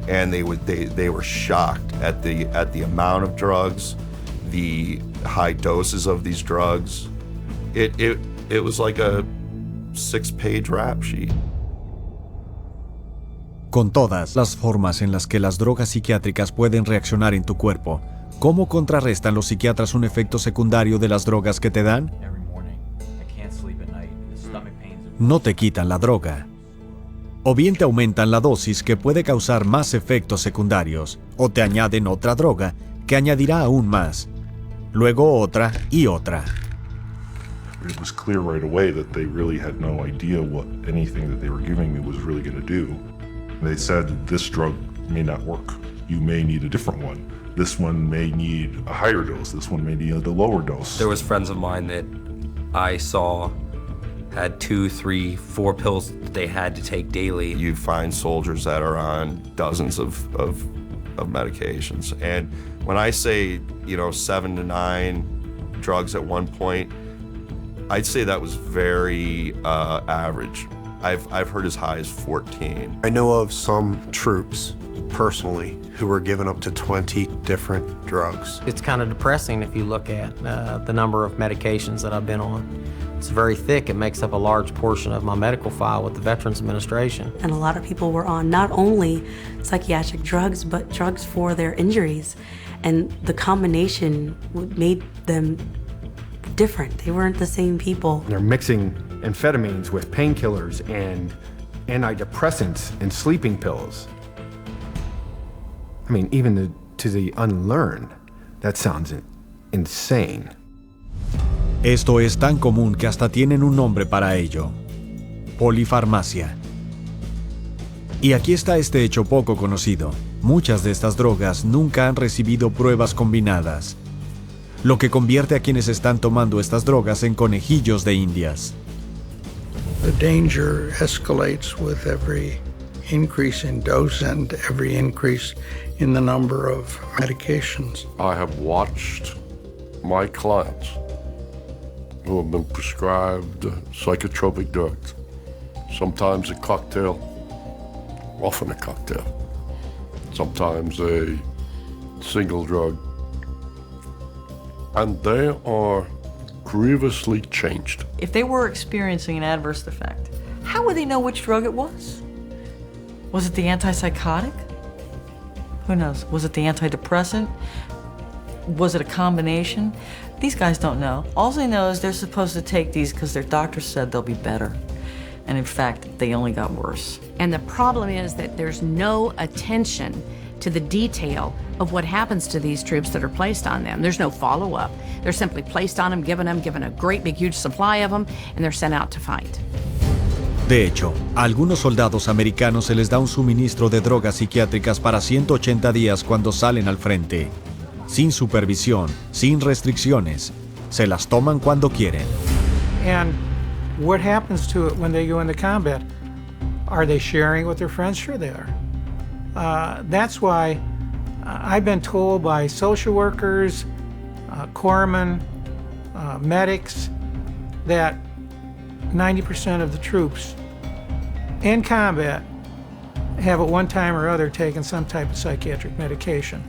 And they were shocked at the amount of drugs, the high doses of these drugs. It was like a 6-page rap sheet.
Con todas las formas en las que las drogas psiquiátricas pueden reaccionar en tu cuerpo, ¿cómo contrarrestan los psiquiatras un efecto secundario de las drogas que te dan? No te quitan la droga. O bien te aumentan la dosis, que puede causar más efectos secundarios, o te añaden otra droga que añadirá aún más. Luego otra y otra.
It was clear right away that they really had no idea what anything that they were giving me was really going to do. They said, this drug may not work. You may need a different one. This one may need a higher dose. This one may need a lower dose.
There was friends of mine that I saw had 2, 3, 4 pills that they had to take daily.
You find soldiers that are on dozens of medications. And when I say, 7 to 9 drugs at one point, I'd say that was very average. I've heard as high as 14.
I know of some troops, personally, who were given up to 20 different drugs.
It's kind of depressing if you look at the number of medications that I've been on. It's very thick. It makes up a large portion of my medical file with the Veterans Administration.
And a lot of people were on not only psychiatric drugs, but drugs for their injuries. And the combination made them different. They weren't the same people.
They're mixing amphetamines with painkillers and antidepressants and sleeping pills. I mean, even to the unlearned, that sounds insane.
Esto es tan común que hasta tienen un nombre para ello: polifarmacia. Y aquí está este hecho poco conocido. Muchas de estas drogas nunca han recibido pruebas combinadas, lo que convierte a quienes están tomando estas drogas en conejillos de indias.
The danger escalates with every increase in dose and every increase in the number of medications.
I have watched my clients who have been prescribed psychotropic drugs, sometimes a cocktail, often a cocktail, sometimes a single drug, and they are grievously changed.
If they were experiencing an adverse effect, how would they know which drug it was? Was it the antipsychotic? Who knows? Was it the antidepressant? Was it a combination? These guys don't know. All they know is they're supposed to take these because their doctor said they'll be better. And in fact, they only got worse.
And the problem is that there's no attention to the detail of what happens to these troops that are placed on them. There's no follow-up. They're simply placed on them, given a great big huge supply of them, and they're sent out to fight.
De hecho, a algunos soldados americanos se les da un suministro de drogas psiquiátricas para 180 días cuando salen al frente. Sin supervisión, sin restricciones. Se las toman cuando quieren.
And what happens to it when they go into combat? Are they sharing with their friends? Sure they are. That's why I've been told by social workers, corpsmen, medics, that 90% of the troops in combat have at one time or other taken some type of psychiatric medication.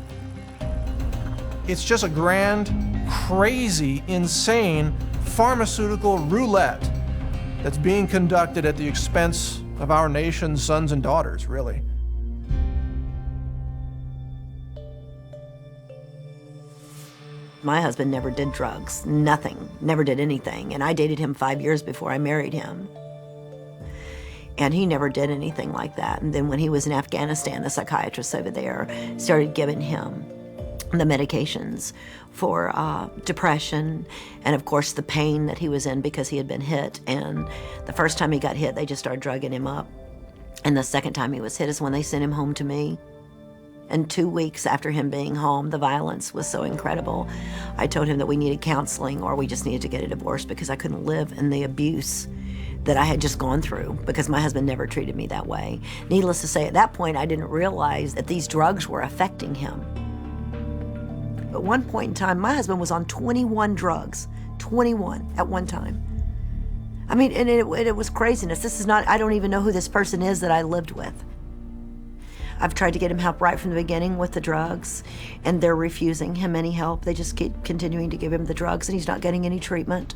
It's just a grand, crazy, insane pharmaceutical roulette that's being conducted at the expense of our nation's sons and daughters, really.
My husband never did drugs, nothing, never did anything. And I dated him 5 years before I married him. And he never did anything like that. And then when he was in Afghanistan, the psychiatrist over there started giving him the medications for depression and, of course, the pain that he was in because he had been hit. And the first time he got hit, they just started drugging him up. And the second time he was hit is when they sent him home to me. And 2 weeks after him being home, the violence was so incredible. I told him that we needed counseling or we just needed to get a divorce because I couldn't live in the abuse that I had just gone through because my husband never treated me that way. Needless to say, at that point, I didn't realize that these drugs were affecting him. At one point in time, my husband was on 21 drugs, 21 at one time. I mean, and it was craziness. This is not, I don't even know who this person is that I lived with. I've tried to get him help right from the beginning with the drugs, and they're refusing him any help. They just keep continuing to give him the drugs, and he's not getting any treatment.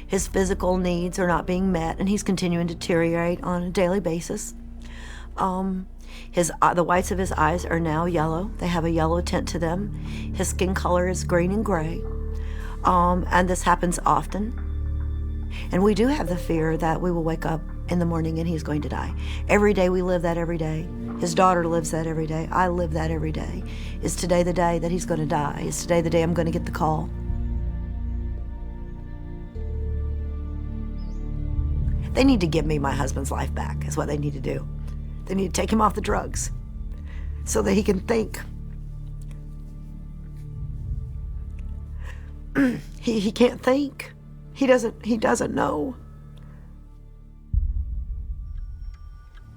His physical needs are not being met, and he's continuing to deteriorate on a daily basis. The whites of his eyes are now yellow. They have a yellow tint to them. His skin color is green and gray. And this happens often. And we do have the fear that we will wake up in the morning and he's going to die. Every day we live that every day. His daughter lives that every day. I live that every day. Is today the day that he's going to die? Is today the day I'm going to get the call? They need to give me my husband's life back, is what they need to do. They need to take him off the drugs so that he can think. He can't think. He doesn't know.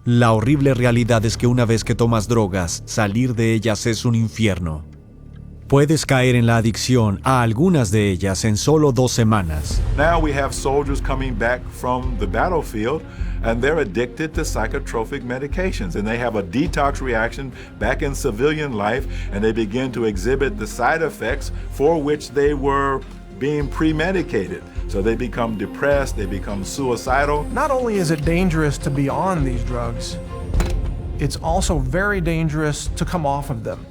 La horrible realidad es que una vez que tomas drogas, salir de ellas es un infierno. Puedes caer en la adicción a algunas de ellas en solo 2 semanas.
Now we have soldiers coming back from the battlefield and they're addicted to psychotropic medications, and they have a detox reaction back in civilian life, and they begin to exhibit the side effects for which they were being pre-medicated. So they become depressed, they become suicidal.
Not only is it dangerous to be on these drugs, it's also very dangerous to come off of them.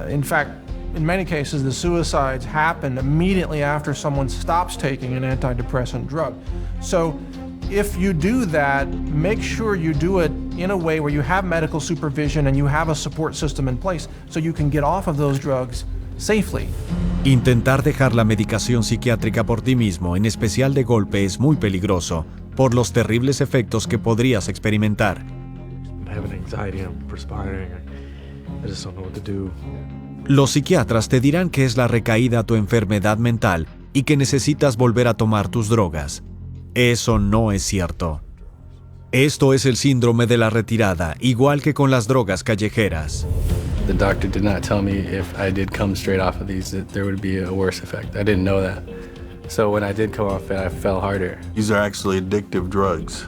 In fact, in many cases, the suicides happen immediately after someone stops taking an antidepressant drug. So if you do that, make sure you do it in a way where you have medical supervision and you have a support system in place so you can get off of those drugs safely.
Intentar dejar la medicación psiquiátrica por ti mismo, en especial de golpe, es muy peligroso, por los terribles efectos que podrías experimentar.
I have an anxiety, I'm perspiring, I just don't know what to do.
Los psiquiatras te dirán que es la recaída a tu enfermedad mental y que necesitas volver a tomar tus drogas. Eso no es cierto. Esto es el síndrome de la retirada, igual que con las drogas callejeras.
The doctor did not tell me if I did come straight off of these that there would be a worse effect. I didn't know that. So when I did come off it, I fell harder.
These are actually addictive drugs,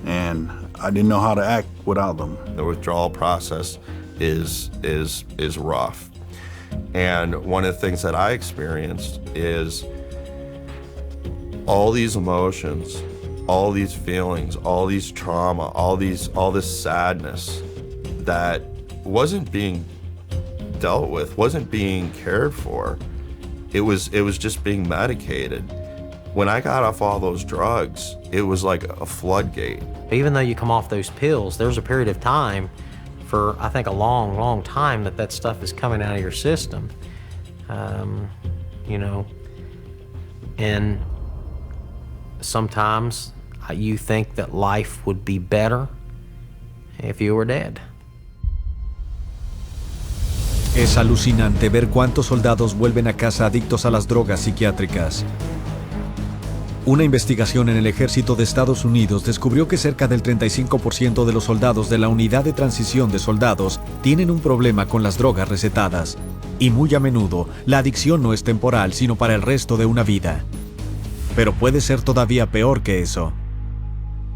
and I didn't know how to act without them.
The withdrawal process is rough. And one of the things that I experienced is all these emotions, all these feelings, all these trauma, all this sadness that wasn't being dealt with, wasn't being cared for. It was just being medicated. When I got off all those drugs, it was like a floodgate.
Even though you come off those pills, there's a period of time for, I think, a long, long time that stuff is coming out of your system. And sometimes you think that life would be better if you were dead.
Es alucinante ver cuántos soldados vuelven a casa adictos a las drogas psiquiátricas. Una investigación en el ejército de Estados Unidos descubrió que cerca del 35% de los soldados de la unidad de transición de soldados tienen un problema con las drogas recetadas. Y muy a menudo, la adicción no es temporal, sino para el resto de una vida. Pero puede ser todavía peor que eso.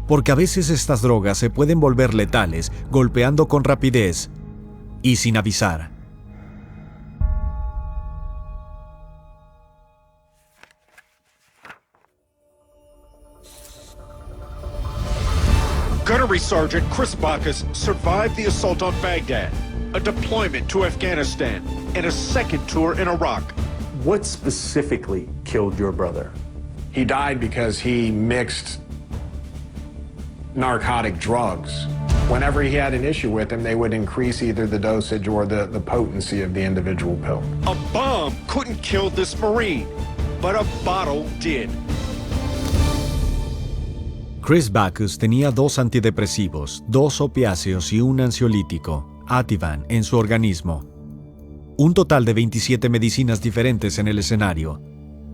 Porque a veces estas drogas se pueden volver letales, golpeando con rapidez y sin avisar.
Gunnery Sergeant Chris Bacchus survived the assault on Baghdad, a deployment to Afghanistan, and a second tour in Iraq.
What specifically killed your brother?
He died because he mixed narcotic drugs. Whenever he had an issue with them, they would increase either the dosage or the potency of the individual pill.
A bomb couldn't kill this Marine, but a bottle did.
Chris Bacchus tenía 2 antidepresivos, 2 opiáceos y un ansiolítico, Ativan, en su organismo. Un total de 27 medicinas diferentes en el escenario,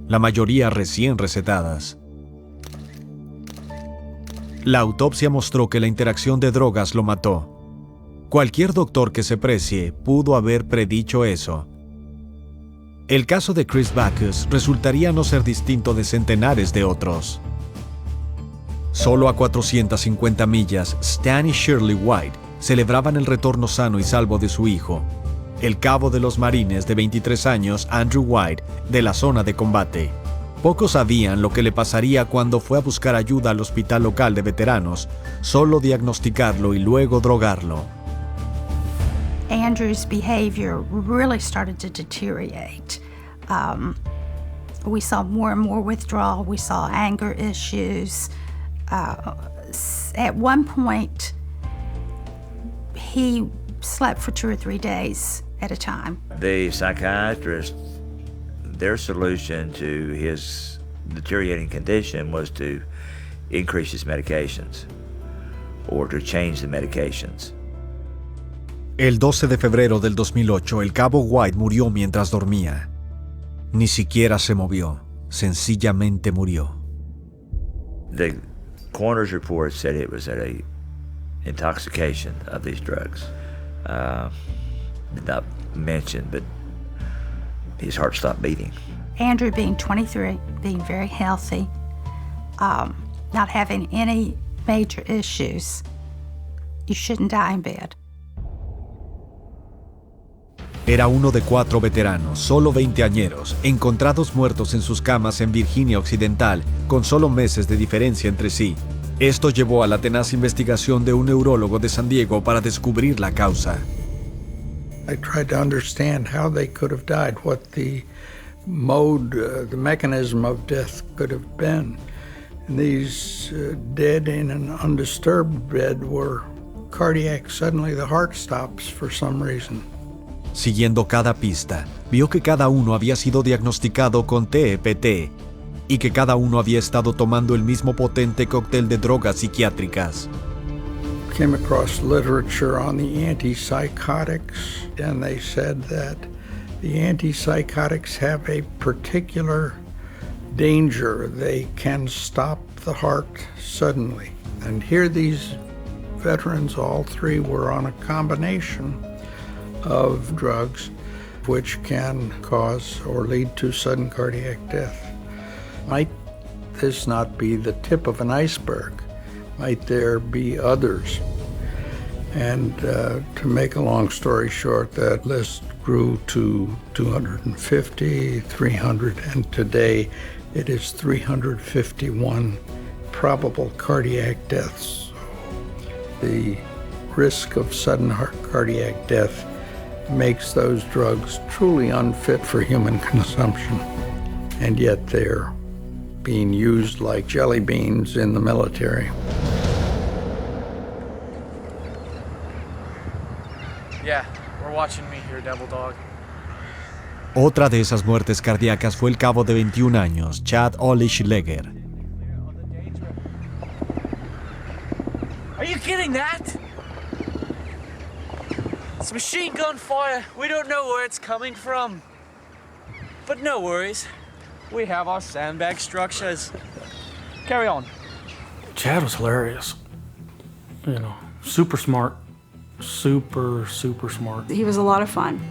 la mayoría recién recetadas. La autopsia mostró que la interacción de drogas lo mató. Cualquier doctor que se precie pudo haber predicho eso. El caso de Chris Bacchus resultaría no ser distinto de centenares de otros. Solo a 450 millas, Stan y Shirley White, celebraban el retorno sano y salvo de su hijo, el cabo de los marines de 23 años, Andrew White, de la zona de combate. Pocos sabían lo que le pasaría cuando fue a buscar ayuda al hospital local de veteranos, solo diagnosticarlo y luego drogarlo.
Andrew's behavior really started to deteriorate. We saw more and more withdrawal. We saw anger issues. At one point, he slept for 2 or 3 days at a time.
The psychiatrist, their solution to his deteriorating condition was to increase his medications or to change the medications.
El 12 de febrero del 2008, el cabo White murió mientras dormía. Ni siquiera se movió, sencillamente murió.
The coroner's report said it was a intoxication of these drugs. Did not mention, but his heart stopped beating.
Andrew being 23, being very healthy, not having any major issues, you shouldn't die in bed.
Era uno de 4 veteranos, solo 20añeros, encontrados muertos en sus camas en Virginia Occidental, con solo meses de diferencia entre sí. Esto llevó a la tenaz investigación de un neurólogo de San Diego para descubrir la causa.
I tried to understand how they could have died, what the mode, the mechanism of death could have been. And these dead in an undisturbed bed were cardiac. Suddenly the heart stops for some reason.
Siguiendo cada pista, vio que cada uno había sido diagnosticado con TEPT y que cada uno había estado tomando el mismo potente cóctel de drogas psiquiátricas.
Came across literature on the antipsychotics, and they said that the antipsychotics have a particular danger. They can stop the heart suddenly. And here these veterans, all 3 were on a combination of drugs which can cause or lead to sudden cardiac death. Might this not be the tip of an iceberg? Might there be others? And to make a long story short, that list grew to 250, 300, and today it is 351 probable cardiac deaths. The risk of sudden cardiac death makes those drugs truly unfit for human consumption, and yet they're being used like jelly beans in the military.
Yeah, we're watching me here, Devil Dog.
Otra de esas muertes cardíacas fue el cabo de 21 años, Chad Ollich-Leger.
Are you getting that? It's machine gun fire. We don't know where it's coming from. But no worries. We have our sandbag structures. Carry on.
Chad was hilarious. You know, super smart. Super smart.
He was a lot of fun.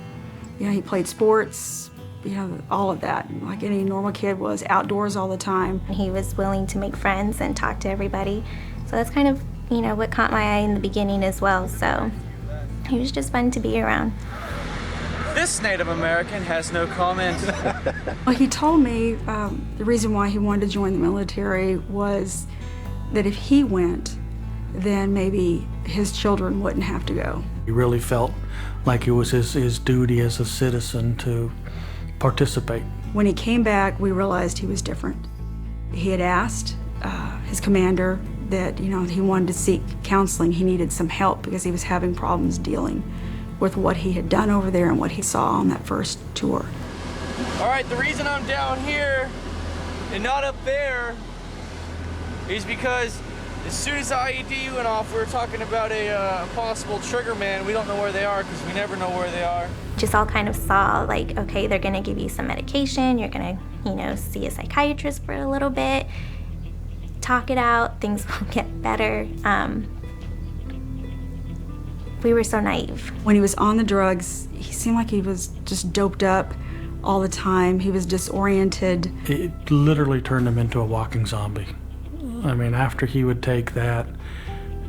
You know, he played sports, you know, all of that, like any normal kid was, outdoors all the time.
He was willing to make friends and talk to everybody. So that's kind of, you know, what caught my eye in the beginning as well. So he was just fun to be around.
This Native American has no comment.
Well, he told me the reason why he wanted to join the military was that if he went, then maybe his children wouldn't have to go.
He really felt like it was his duty as a citizen to participate.
When he came back, we realized he was different. He had asked his commander that, you know, he wanted to seek counseling. He needed some help because he was having problems dealing with what he had done over there and what he saw on that first tour.
All right, the reason I'm down here and not up there is because as soon as the IED went off, we were talking about a possible trigger man. We don't know where they are because we never know where they are.
Just all kind of saw like, okay, they're gonna give you some medication. You're gonna, you know, see a psychiatrist for a little bit, talk it out, things will get better. We were so naive.
When he was on the drugs, he seemed like he was just doped up all the time. He was disoriented.
It literally turned him into a walking zombie. I mean, after he would take that,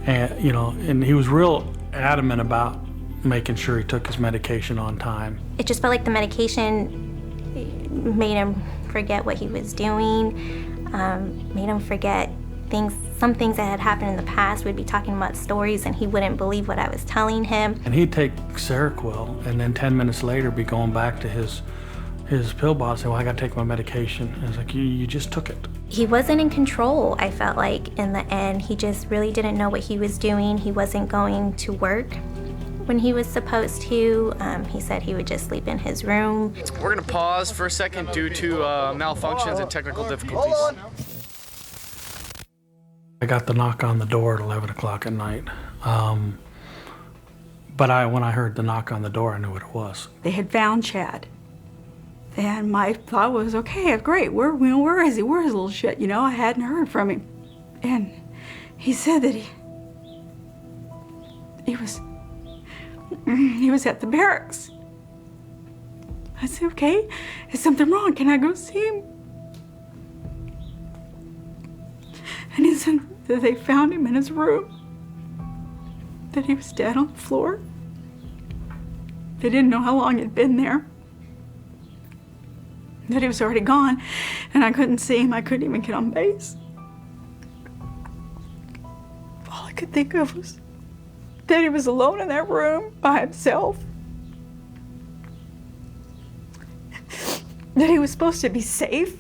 and you know, and he was real adamant about making sure he took his medication on time.
It just felt like the medication made him forget what he was doing, made him forget some things that had happened in the past. We'd be talking about stories and he wouldn't believe what I was telling him.
And he'd take Seroquel and then 10 minutes later be going back to his pill bottle and say, well, I gotta take my medication. And it's like, you just took it.
He wasn't in control, I felt like, in the end. He just really didn't know what he was doing. He wasn't going to work when he was supposed to. He said he would just sleep in his room.
We're gonna pause for a second due to malfunctions and technical difficulties.
I got the knock on the door at 11 o'clock at night. But when I heard the knock on the door, I knew what it was.
They had found Chad. And my thought was, okay, great, where is he? Where's his little shit? You know, I hadn't heard from him. And he said that he was at the barracks. I said, okay, is something wrong? Can I go see him? And he said that they found him in his room, that he was dead on the floor. They didn't know how long he'd been there, that he was already gone, and I couldn't see him. I couldn't even get on base. All I could think of was that he was alone in that room by himself, that he was supposed to be safe.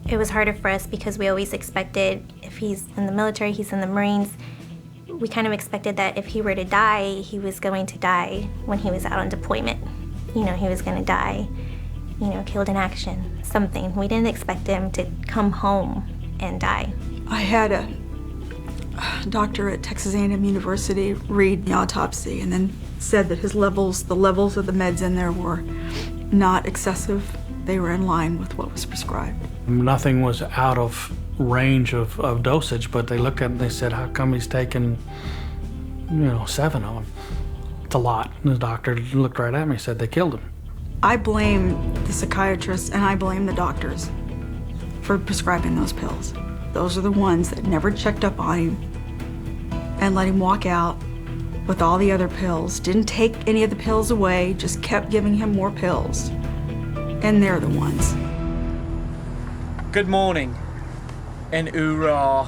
It was harder for us because we always expected, if he's in the military, he's in the Marines, we kind of expected that if he were to die, he was going to die when he was out on deployment. You know, he was going to die, you know, killed in action, something. We didn't expect him to come home and die.
I had a doctor at Texas A&M University read the autopsy and then said that the levels of the meds in there were not excessive. They were in line with what was prescribed.
Nothing was out of range of dosage, but they looked at it and they said, how come he's taking, 7 of them? It's a lot. And the doctor looked right at me and said, they killed him.
I blame the psychiatrists and I blame the doctors for prescribing those pills. Those are the ones that never checked up on him and let him walk out with all the other pills, didn't take any of the pills away, just kept giving him more pills. And they're the ones.
Good morning, and hoorah.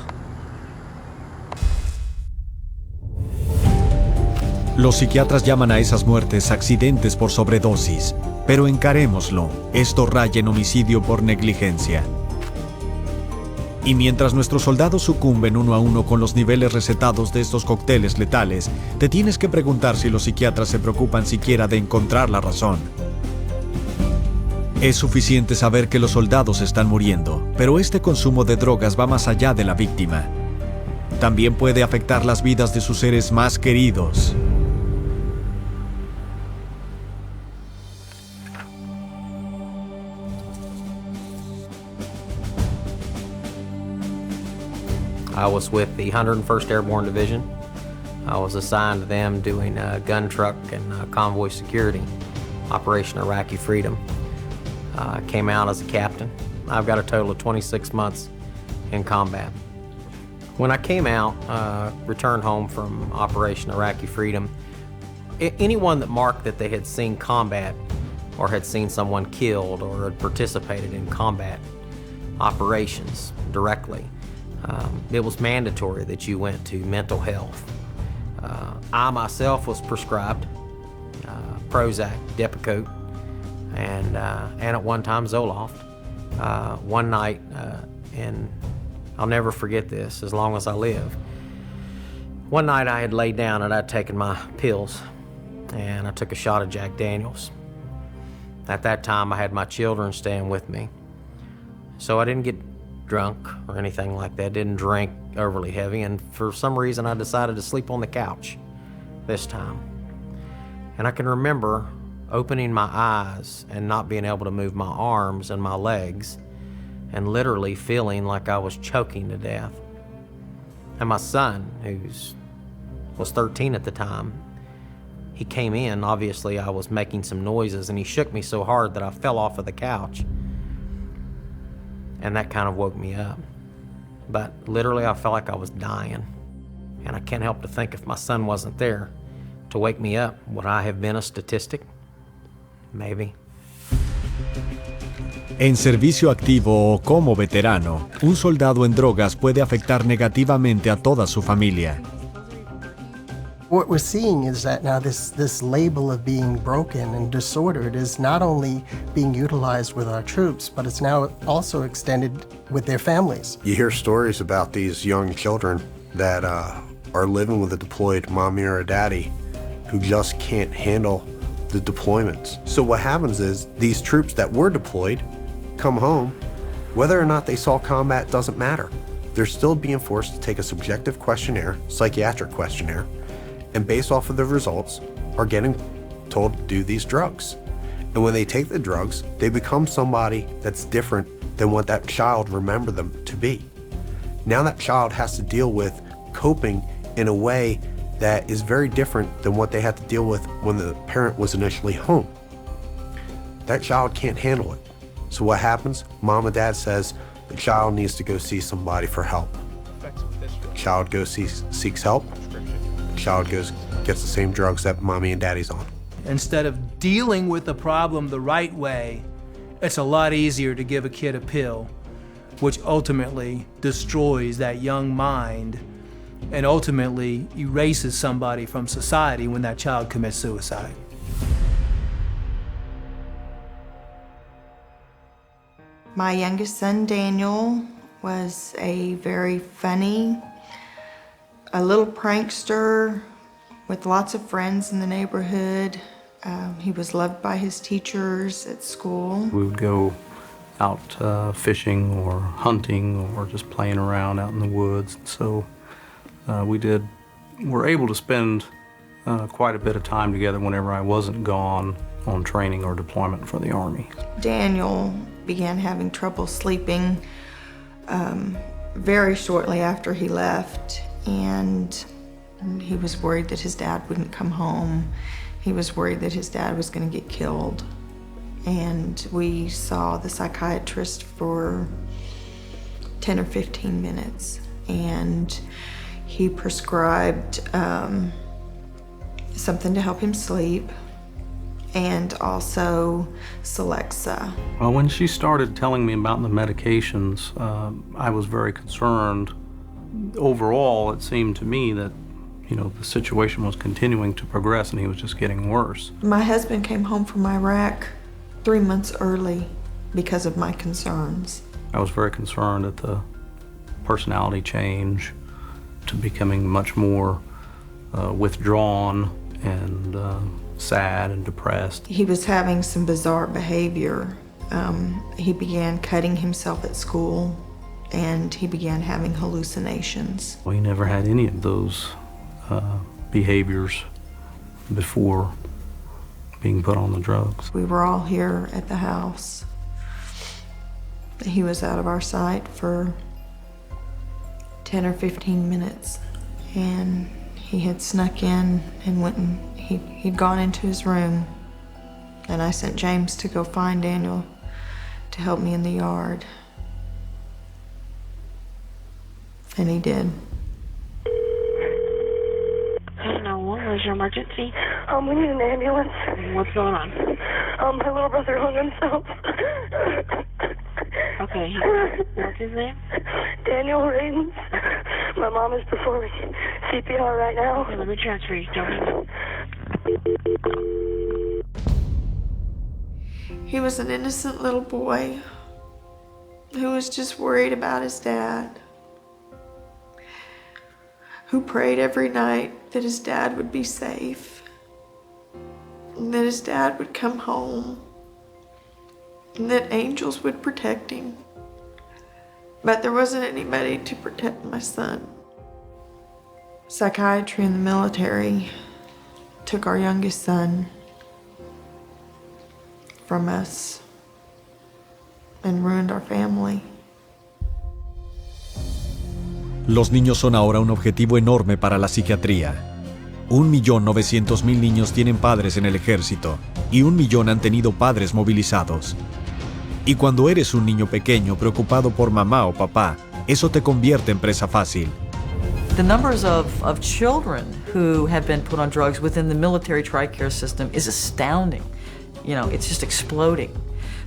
Los psiquiatras llaman a esas muertes accidentes por sobredosis, pero encarémoslo, esto raya en homicidio por negligencia. Y mientras nuestros soldados sucumben uno a uno con los niveles recetados de estos cócteles letales, te tienes que preguntar si los psiquiatras se preocupan siquiera de encontrar la razón. Es suficiente saber que los soldados están muriendo, pero este consumo de drogas va más allá de la víctima. También puede afectar las vidas de sus seres más queridos.
I was with the 101st Airborne Division. I was assigned to them doing gun truck and convoy security, Operation Iraqi Freedom. I came out as a captain. I've got a total of 26 months in combat. When I came out, returned home from Operation Iraqi Freedom, anyone that marked that they had seen combat or had seen someone killed or had participated in combat operations directly, it was mandatory that you went to mental health. I myself was prescribed Prozac, Depakote, and at one time Zoloft. One night, and I'll never forget this as long as I live. One night I had laid down and I'd taken my pills, and I took a shot of Jack Daniels. At that time I had my children staying with me, so I didn't get drunk or anything like that, didn't drink overly heavy, and for some reason I decided to sleep on the couch this time. And I can remember opening my eyes and not being able to move my arms and my legs and literally feeling like I was choking to death. And my son, who was 13 at the time, he came in. Obviously I was making some noises and he shook me so hard that I fell off of the couch. And that kind of woke me up. But literally I felt like I was dying. And I can't help to think if my son wasn't there to wake me up, would I have been a statistic? Maybe.
En servicio activo o como veterano, un soldado en drogas puede afectar negativamente a toda su familia.
What we're seeing is that now this label of being broken and disordered is not only being utilized with our troops, but it's now also extended with their families.
You hear stories about these young children that are living with a deployed mommy or a daddy who just can't handle the deployments. So what happens is these troops that were deployed come home, whether or not they saw combat doesn't matter. They're still being forced to take a subjective questionnaire, psychiatric questionnaire, and based off of the results are getting told to do these drugs. And when they take the drugs, they become somebody that's different than what that child remembered them to be. Now that child has to deal with coping in a way that is very different than what they had to deal with when the parent was initially home. That child can't handle it. So what happens? Mom and dad says the child needs to go see somebody for help. Child goes seeks help. Child gets the same drugs that mommy and daddy's on.
Instead of dealing with the problem the right way, it's a lot easier to give a kid a pill, which ultimately destroys that young mind and ultimately erases somebody from society when that child commits suicide.
My youngest son, Daniel, was a very funny, a little prankster with lots of friends in the neighborhood. He was loved by his teachers at school.
We would go out fishing or hunting or just playing around out in the woods. So we're able to spend quite a bit of time together whenever I wasn't gone on training or deployment for the Army.
Daniel began having trouble sleeping very shortly after he left, and he was worried that his dad wouldn't come home. He was worried that his dad was going to get killed. And we saw the psychiatrist for 10 or 15 minutes, and he prescribed something to help him sleep, and also Celexa.
Well, when she started telling me about the medications, I was very concerned. Overall, it seemed to me that, the situation was continuing to progress and he was just getting worse.
My husband came home from Iraq 3 months early because of my concerns.
I was very concerned at the personality change to becoming much more withdrawn and sad and depressed.
He was having some bizarre behavior. He began cutting himself at school, and he began having hallucinations.
We never had any of those behaviors before being put on the drugs.
We were all here at the house. He was out of our sight for 10 or 15 minutes, and he had snuck in and went and he'd gone into his room, and I sent James to go find Daniel to help me in the yard. And he did.
What was your emergency?
We need an ambulance.
What's going on?
My little brother hung himself.
Okay, what's his name?
Daniel Radens. My mom is performing CPR right now.
Okay, let me transfer you. Don't
He was an innocent little boy who was just worried about his dad, who prayed every night that his dad would be safe, and that his dad would come home, and that angels would protect him. But there wasn't anybody to protect my son. Psychiatry in the military took our youngest son from us and ruined our family.
Los niños son ahora un objetivo enorme para la psiquiatría. 1.900.000 niños tienen padres en el ejército y 1 millón han tenido padres movilizados. Y cuando eres un niño pequeño preocupado por mamá o papá, eso te convierte en presa fácil.
The numbers of children who have been put on drugs within the military TRICARE system is astounding. You know, it's just exploding.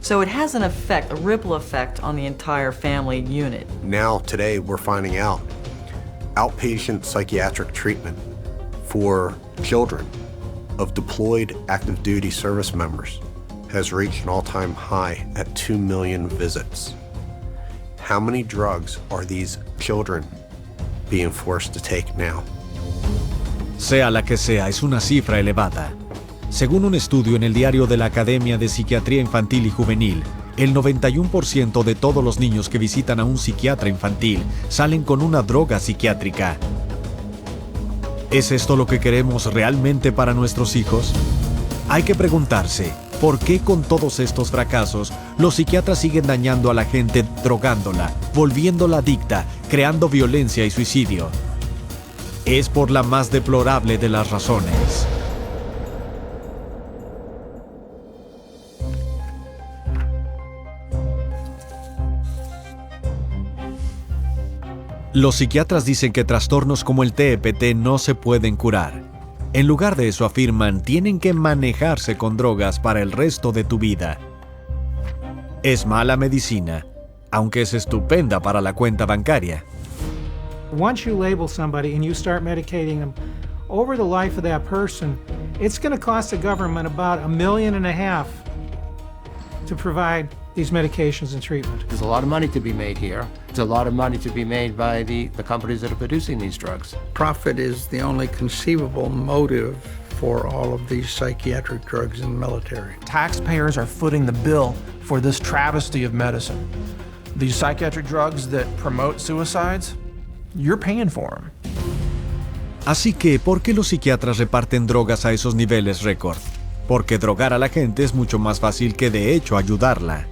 So it has an effect, a ripple effect on the entire family unit.
Now, today, we're finding out outpatient psychiatric treatment for children of deployed active duty service members has reached an all-time high at 2 million visits. How many drugs are these children being forced to take now?
Sea la que sea, es una cifra elevada. Según un estudio en el diario de la Academia de Psiquiatría Infantil y Juvenil, el 91% de todos los niños que visitan a un psiquiatra infantil salen con una droga psiquiátrica. ¿Es esto lo que queremos realmente para nuestros hijos? Hay que preguntarse, ¿por qué con todos estos fracasos los psiquiatras siguen dañando a la gente, drogándola, volviéndola adicta, creando violencia y suicidio? Es por la más deplorable de las razones. Los psiquiatras dicen que trastornos como el TEPT no se pueden curar. En lugar de eso afirman, tienen que manejarse con drogas para el resto de tu vida. Es mala medicina, aunque es estupenda para la cuenta bancaria.
Once you label somebody and you start medicating them, over the life of that person, it's going to cost the government about $1.5 million to provide these medications and treatment.
There's a lot of money to be made here. There's a lot of money to be made by the companies that are producing these drugs.
Profit is the only conceivable motive for all of these psychiatric drugs in the military.
Taxpayers are footing the bill for this travesty of medicine. These psychiatric drugs that promote suicides, you're paying for them.
Así que, ¿por qué los psiquiatras reparten drogas a esos niveles récord? Porque drogar a la gente es mucho más fácil que de hecho ayudarla.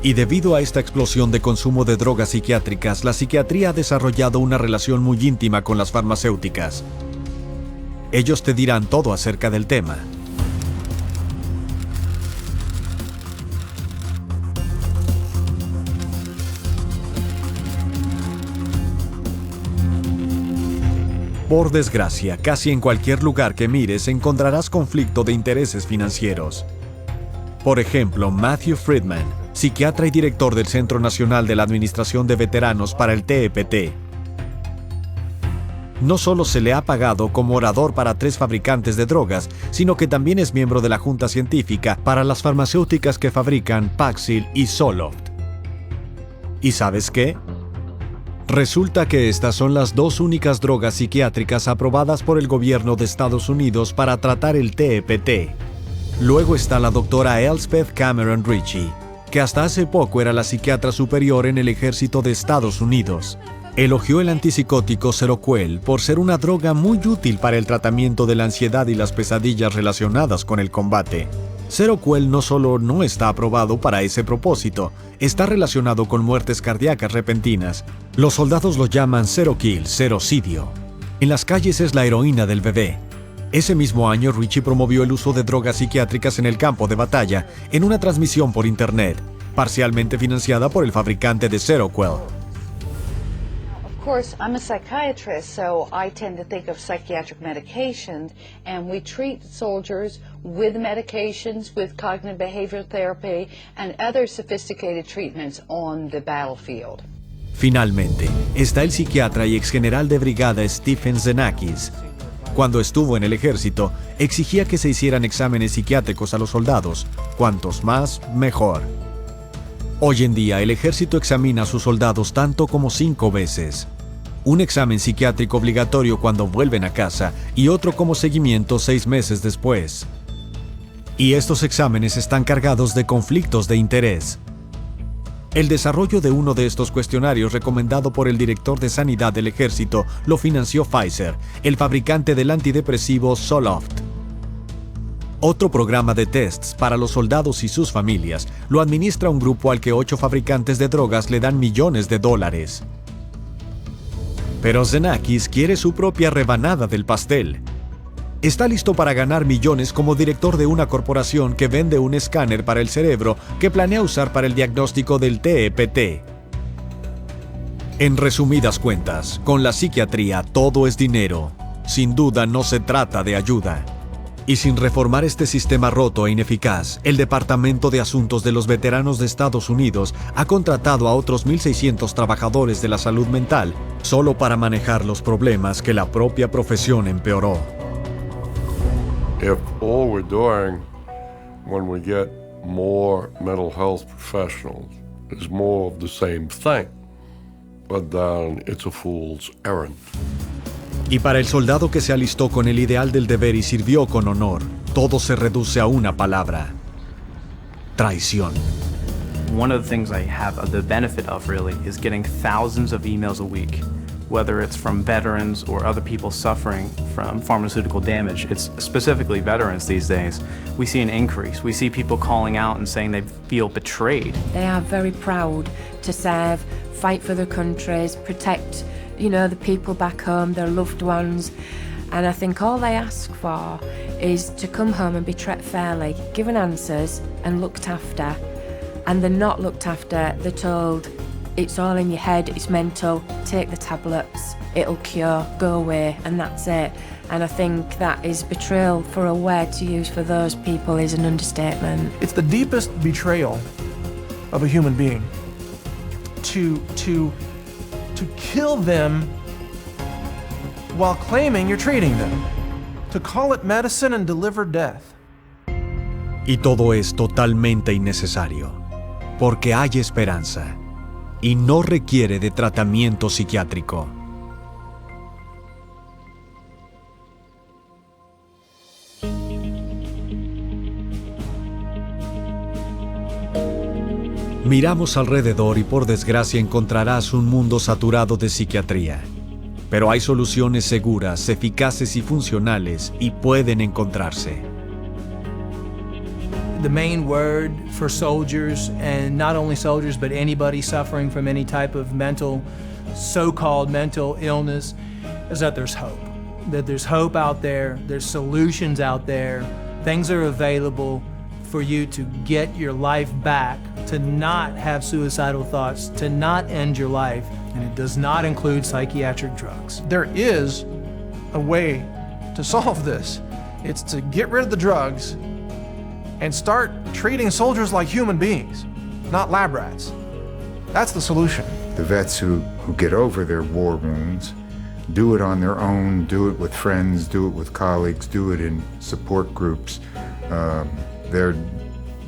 Y debido a esta explosión de consumo de drogas psiquiátricas, la psiquiatría ha desarrollado una relación muy íntima con las farmacéuticas. Ellos te dirán todo acerca del tema. Por desgracia, casi en cualquier lugar que mires encontrarás conflicto de intereses financieros. Por ejemplo, Matthew Friedman, psiquiatra y director del Centro Nacional de la Administración de Veteranos para el TEPT. No solo se le ha pagado como orador para 3 fabricantes de drogas, sino que también es miembro de la Junta Científica para las farmacéuticas que fabrican Paxil y Zoloft. ¿Y sabes qué? Resulta que estas son las 2 únicas drogas psiquiátricas aprobadas por el gobierno de Estados Unidos para tratar el TEPT. Luego está la doctora Elspeth Cameron Ritchie, que hasta hace poco era la psiquiatra superior en el ejército de Estados Unidos. Elogió el antipsicótico Seroquel por ser una droga muy útil para el tratamiento de la ansiedad y las pesadillas relacionadas con el combate. Seroquel no solo no está aprobado para ese propósito, está relacionado con muertes cardíacas repentinas. Los soldados lo llaman Serokill, serocidio. En las calles es la heroína del bebé. Ese mismo año, Ritchie promovió el uso de drogas psiquiátricas en el campo de batalla en una transmisión por internet, parcialmente financiada por el fabricante de Seroquel.
Of course, I'm a psychiatrist, so I tend to think of psychiatric medications, and we treat soldiers with medications, with cognitive behavioral therapy, and other sophisticated treatments on the battlefield.
Finalmente, está el psiquiatra y exgeneral de brigada Stephen Xenakis. Cuando estuvo en el ejército, exigía que se hicieran exámenes psiquiátricos a los soldados, cuantos más, mejor. Hoy en día, el ejército examina a sus soldados tanto como 5 veces. Un examen psiquiátrico obligatorio cuando vuelven a casa y otro como seguimiento 6 meses después. Y estos exámenes están cargados de conflictos de interés. El desarrollo de uno de estos cuestionarios recomendado por el director de Sanidad del Ejército lo financió Pfizer, el fabricante del antidepresivo Zoloft. Otro programa de tests para los soldados y sus familias lo administra un grupo al que 8 fabricantes de drogas le dan millones de dólares. Pero Xenakis quiere su propia rebanada del pastel. Está listo para ganar millones como director de una corporación que vende un escáner para el cerebro que planea usar para el diagnóstico del TEPT. En resumidas cuentas, con la psiquiatría todo es dinero. Sin duda no se trata de ayuda. Y sin reformar este sistema roto e ineficaz, el Departamento de Asuntos de los Veteranos de Estados Unidos ha contratado a otros 1,600 trabajadores de la salud mental solo para manejar los problemas que la propia profesión empeoró.
If all we're doing when we get more mental health professionals is more of the same thing, but then it's a fool's errand.
Y para el soldado que se alistó con el ideal del deber y sirvió con honor, todo se reduce a una palabra: traición.
One of the things I have the benefit of really is getting thousands of emails a week, whether it's from veterans or other people suffering from pharmaceutical damage. It's specifically veterans these days. We see an increase. We see people calling out and saying they feel betrayed.
They are very proud to serve, fight for their countries, protect, the people back home, their loved ones. And I think all they ask for is to come home and be treated fairly, given answers and looked after. And they're not looked after, they're told, it's all in your head, it's mental, take the tablets, it'll cure, go away, and that's it. And I think that is betrayal. For a word to use for those people is an understatement.
It's the deepest betrayal of a human being to kill them while claiming you're treating them, to call it medicine and deliver death.
Y todo es totalmente innecesario, porque hay esperanza y no requiere de tratamiento psiquiátrico. Miramos alrededor y por desgracia encontrarás un mundo saturado de psiquiatría. Pero hay soluciones seguras, eficaces y funcionales y pueden encontrarse.
The main word for soldiers, and not only soldiers, but anybody suffering from any type of so-called mental illness, is that there's hope. That there's hope out there, there's solutions out there, things are available for you to get your life back, to not have suicidal thoughts, to not end your life, and it does not include psychiatric drugs.
There is a way to solve this. It's to get rid of the drugs and start treating soldiers like human beings, not lab rats. That's the solution.
The vets who get over their war wounds do it on their own, do it with friends, do it with colleagues, do it in support groups. They're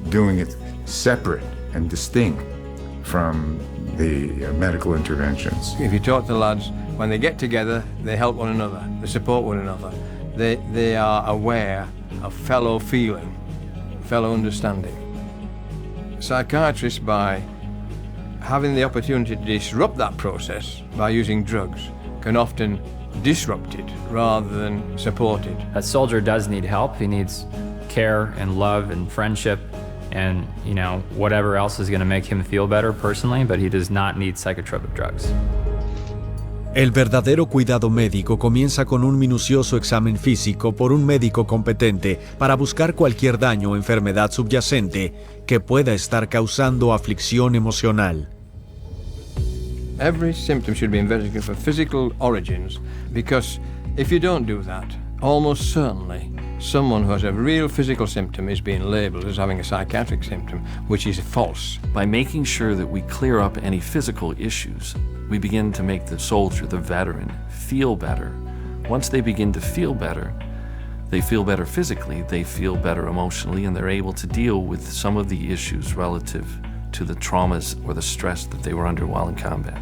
doing it separate and distinct from the medical interventions.
If you talk to lads, when they get together, they help one another, they support one another. They are aware of fellow feeling, fellow understanding. Psychiatrists, by having the opportunity to disrupt that process by using drugs, can often disrupt it rather than support it.
A soldier does need help. He needs care and love and friendship and, whatever else is going to make him feel better personally, but he does not need psychotropic drugs.
El verdadero cuidado médico comienza con un minucioso examen físico por un médico competente para buscar cualquier daño o enfermedad subyacente que pueda estar causando aflicción emocional.
Every symptom should be investigated for physical origins, because if you don't do that, almost certainly someone who has a real physical symptom is being labeled as having a psychiatric symptom, which is false.
By making sure that we clear up any physical issues, we begin to make the soldier, the veteran, feel better. Once they begin to feel better physically, they feel better emotionally, and they're able to deal with some of the issues relative to the traumas or the stress that they were under while in combat.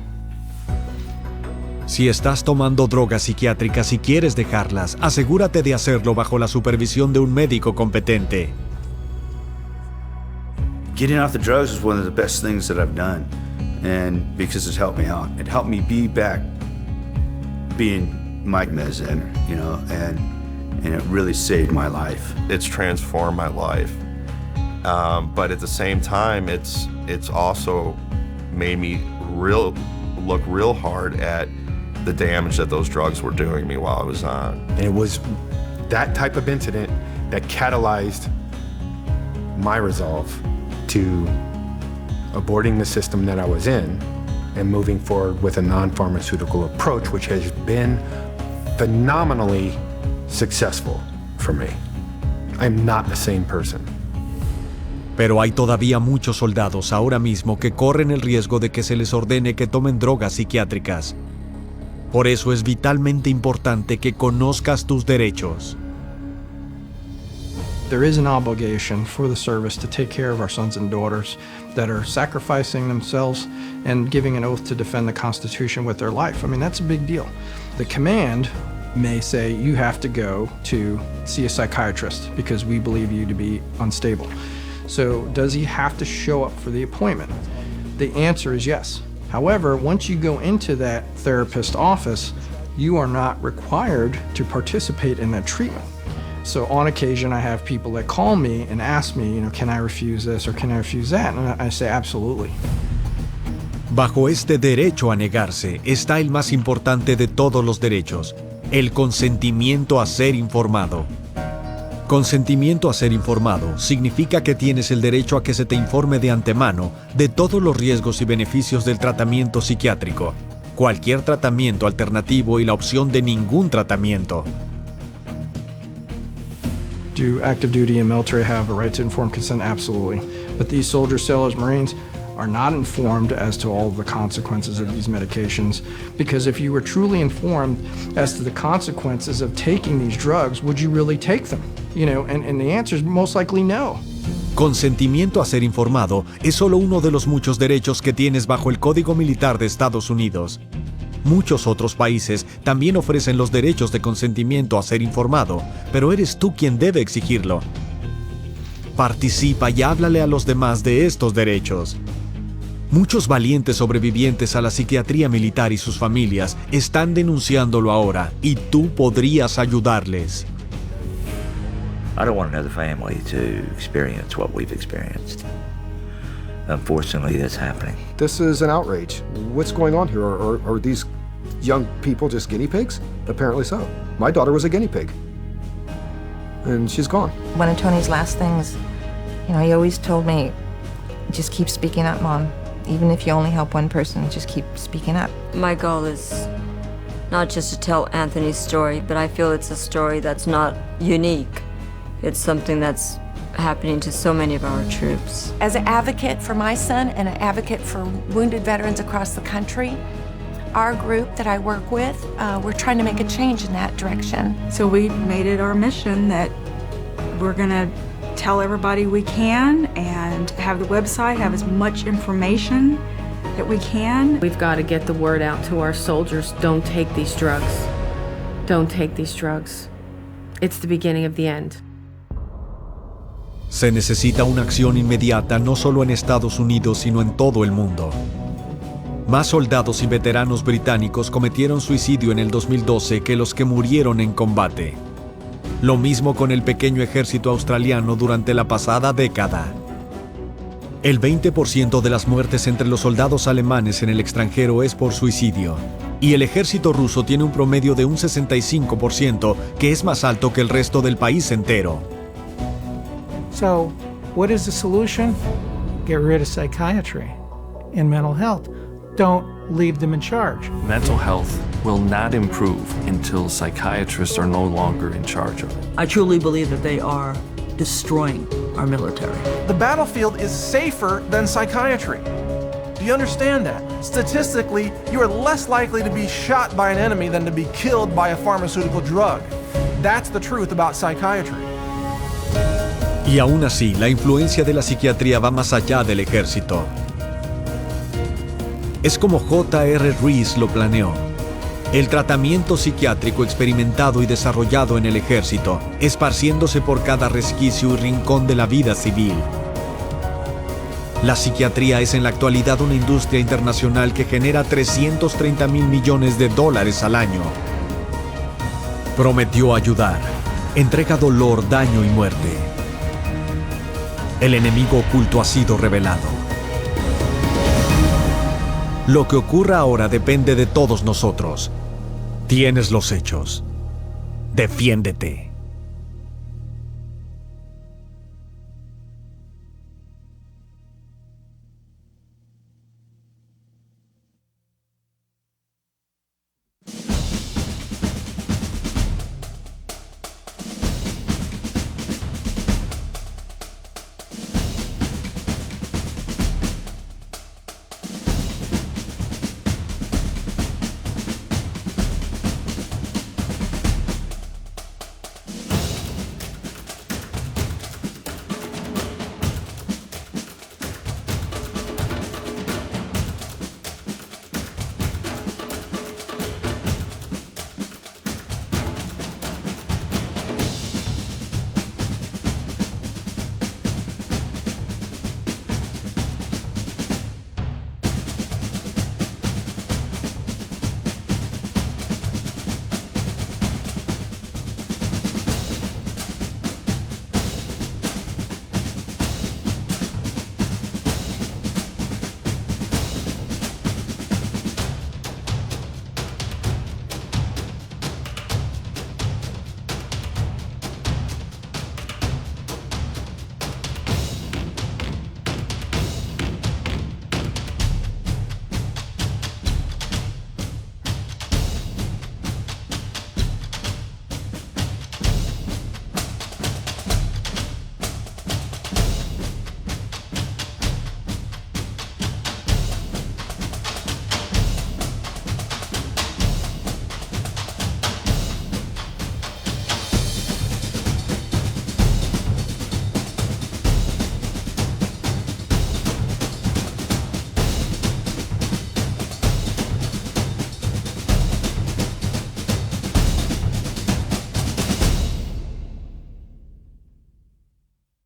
Si estás tomando drogas psiquiátricas y quieres dejarlas, asegúrate de hacerlo bajo la supervisión de un médico competente.
Getting off the drugs is one of the best things that I've done, and because it's helped me out. It helped me be back being Mike Mezin, and it really saved my life.
It's transformed my life, but at the same time, it's also made me look real hard at the damage that those drugs were doing me while I was on.
And it was that type of incident that catalyzed my resolve to aborting the system that I was in and moving forward with a non-pharmaceutical approach, which has been phenomenally successful for me. I'm not the same person.
Pero hay todavía muchos soldados ahora mismo que corren el riesgo de que se les ordene que tomen drogas psiquiátricas. Por eso es vitalmente importante que conozcas tus derechos.
There is an obligation for the service to take care of our sons and daughters that are sacrificing themselves and giving an oath to defend the Constitution with their life. I mean, that's a big deal. The command may say you have to go to see a psychiatrist because we believe you to be unstable. So does he have to show up for the appointment? The answer is yes. However, once you go into that therapist's office, you are not required to participate in that treatment. So on occasion, I have people that call me and ask me, can I refuse this or can I refuse that? And I say, absolutely.
Bajo este derecho a negarse está el más importante de todos los derechos, el consentimiento a ser informado. Consentimiento a ser informado significa que tienes el derecho a que se te informe de antemano de todos los riesgos y beneficios del tratamiento psiquiátrico, cualquier tratamiento alternativo y la opción de ningún tratamiento.
Do active duty and military have a right to informed consent? Absolutely. But these soldiers, sailors, Marines are not informed as to all of the consequences of these medications, because if you were truly informed as to the consequences of taking these drugs, would you really take them? And the answer is most likely no.
Consentimiento a ser informado es solo uno de los muchos derechos que tienes bajo el Código Militar de Estados Unidos. Muchos otros países también ofrecen los derechos de consentimiento a ser informado, pero eres tú quien debe exigirlo. Participa y háblale a los demás de estos derechos. Muchos valientes sobrevivientes a la psiquiatría militar y sus familias están denunciándolo ahora, y tú podrías ayudarles.
I don't want another family to experience what we've experienced. Unfortunately, that's happening.
This is an outrage. What's going on here? Are these young people just guinea pigs? Apparently so. My daughter was a guinea pig. And she's gone.
One of Tony's last things, he always told me, just keep speaking up, Mom. Even if you only help one person, just keep speaking up.
My goal is not just to tell Anthony's story, but I feel it's a story that's not unique. It's something that's happening to so many of our troops.
As an advocate for my son and an advocate for wounded veterans across the country, our group that I work with, we're trying to make a change in that direction.
So we made it our mission that we're gonna tell everybody we can and have the website have as much information that we can.
We've got to get the word out to our soldiers. Don't take these drugs. Don't take these drugs. It's the beginning of the end.
Se necesita una acción inmediata no solo en Estados Unidos, sino en todo el mundo. Más soldados y veteranos británicos cometieron suicidio en el 2012 que los que murieron en combate. Lo mismo con el pequeño ejército australiano durante la pasada década. El 20% de las muertes entre los soldados alemanes en el extranjero es por suicidio, y el ejército ruso tiene un promedio de un 65%, que es más alto que el resto del país entero.
So, what is the solution? Get rid of psychiatry and mental health. Don't leave them in charge.
Mental health will not improve until psychiatrists are no longer in charge of it.
I truly believe that they are destroying our military.
The battlefield is safer than psychiatry. Do you understand that? Statistically, you are less likely to be shot by an enemy than to be killed by a pharmaceutical drug. That's the truth about psychiatry.
Y aún así, la influencia de la psiquiatría va más allá del ejército. Es como J.R. Reese lo planeó. El tratamiento psiquiátrico experimentado y desarrollado en el ejército, esparciéndose por cada resquicio y rincón de la vida civil. La psiquiatría es en la actualidad una industria internacional que genera $330 mil millones al año. Prometió ayudar. Entrega dolor, daño y muerte. El enemigo oculto ha sido revelado. Lo que ocurra ahora depende de todos nosotros. Tienes los hechos. Defiéndete.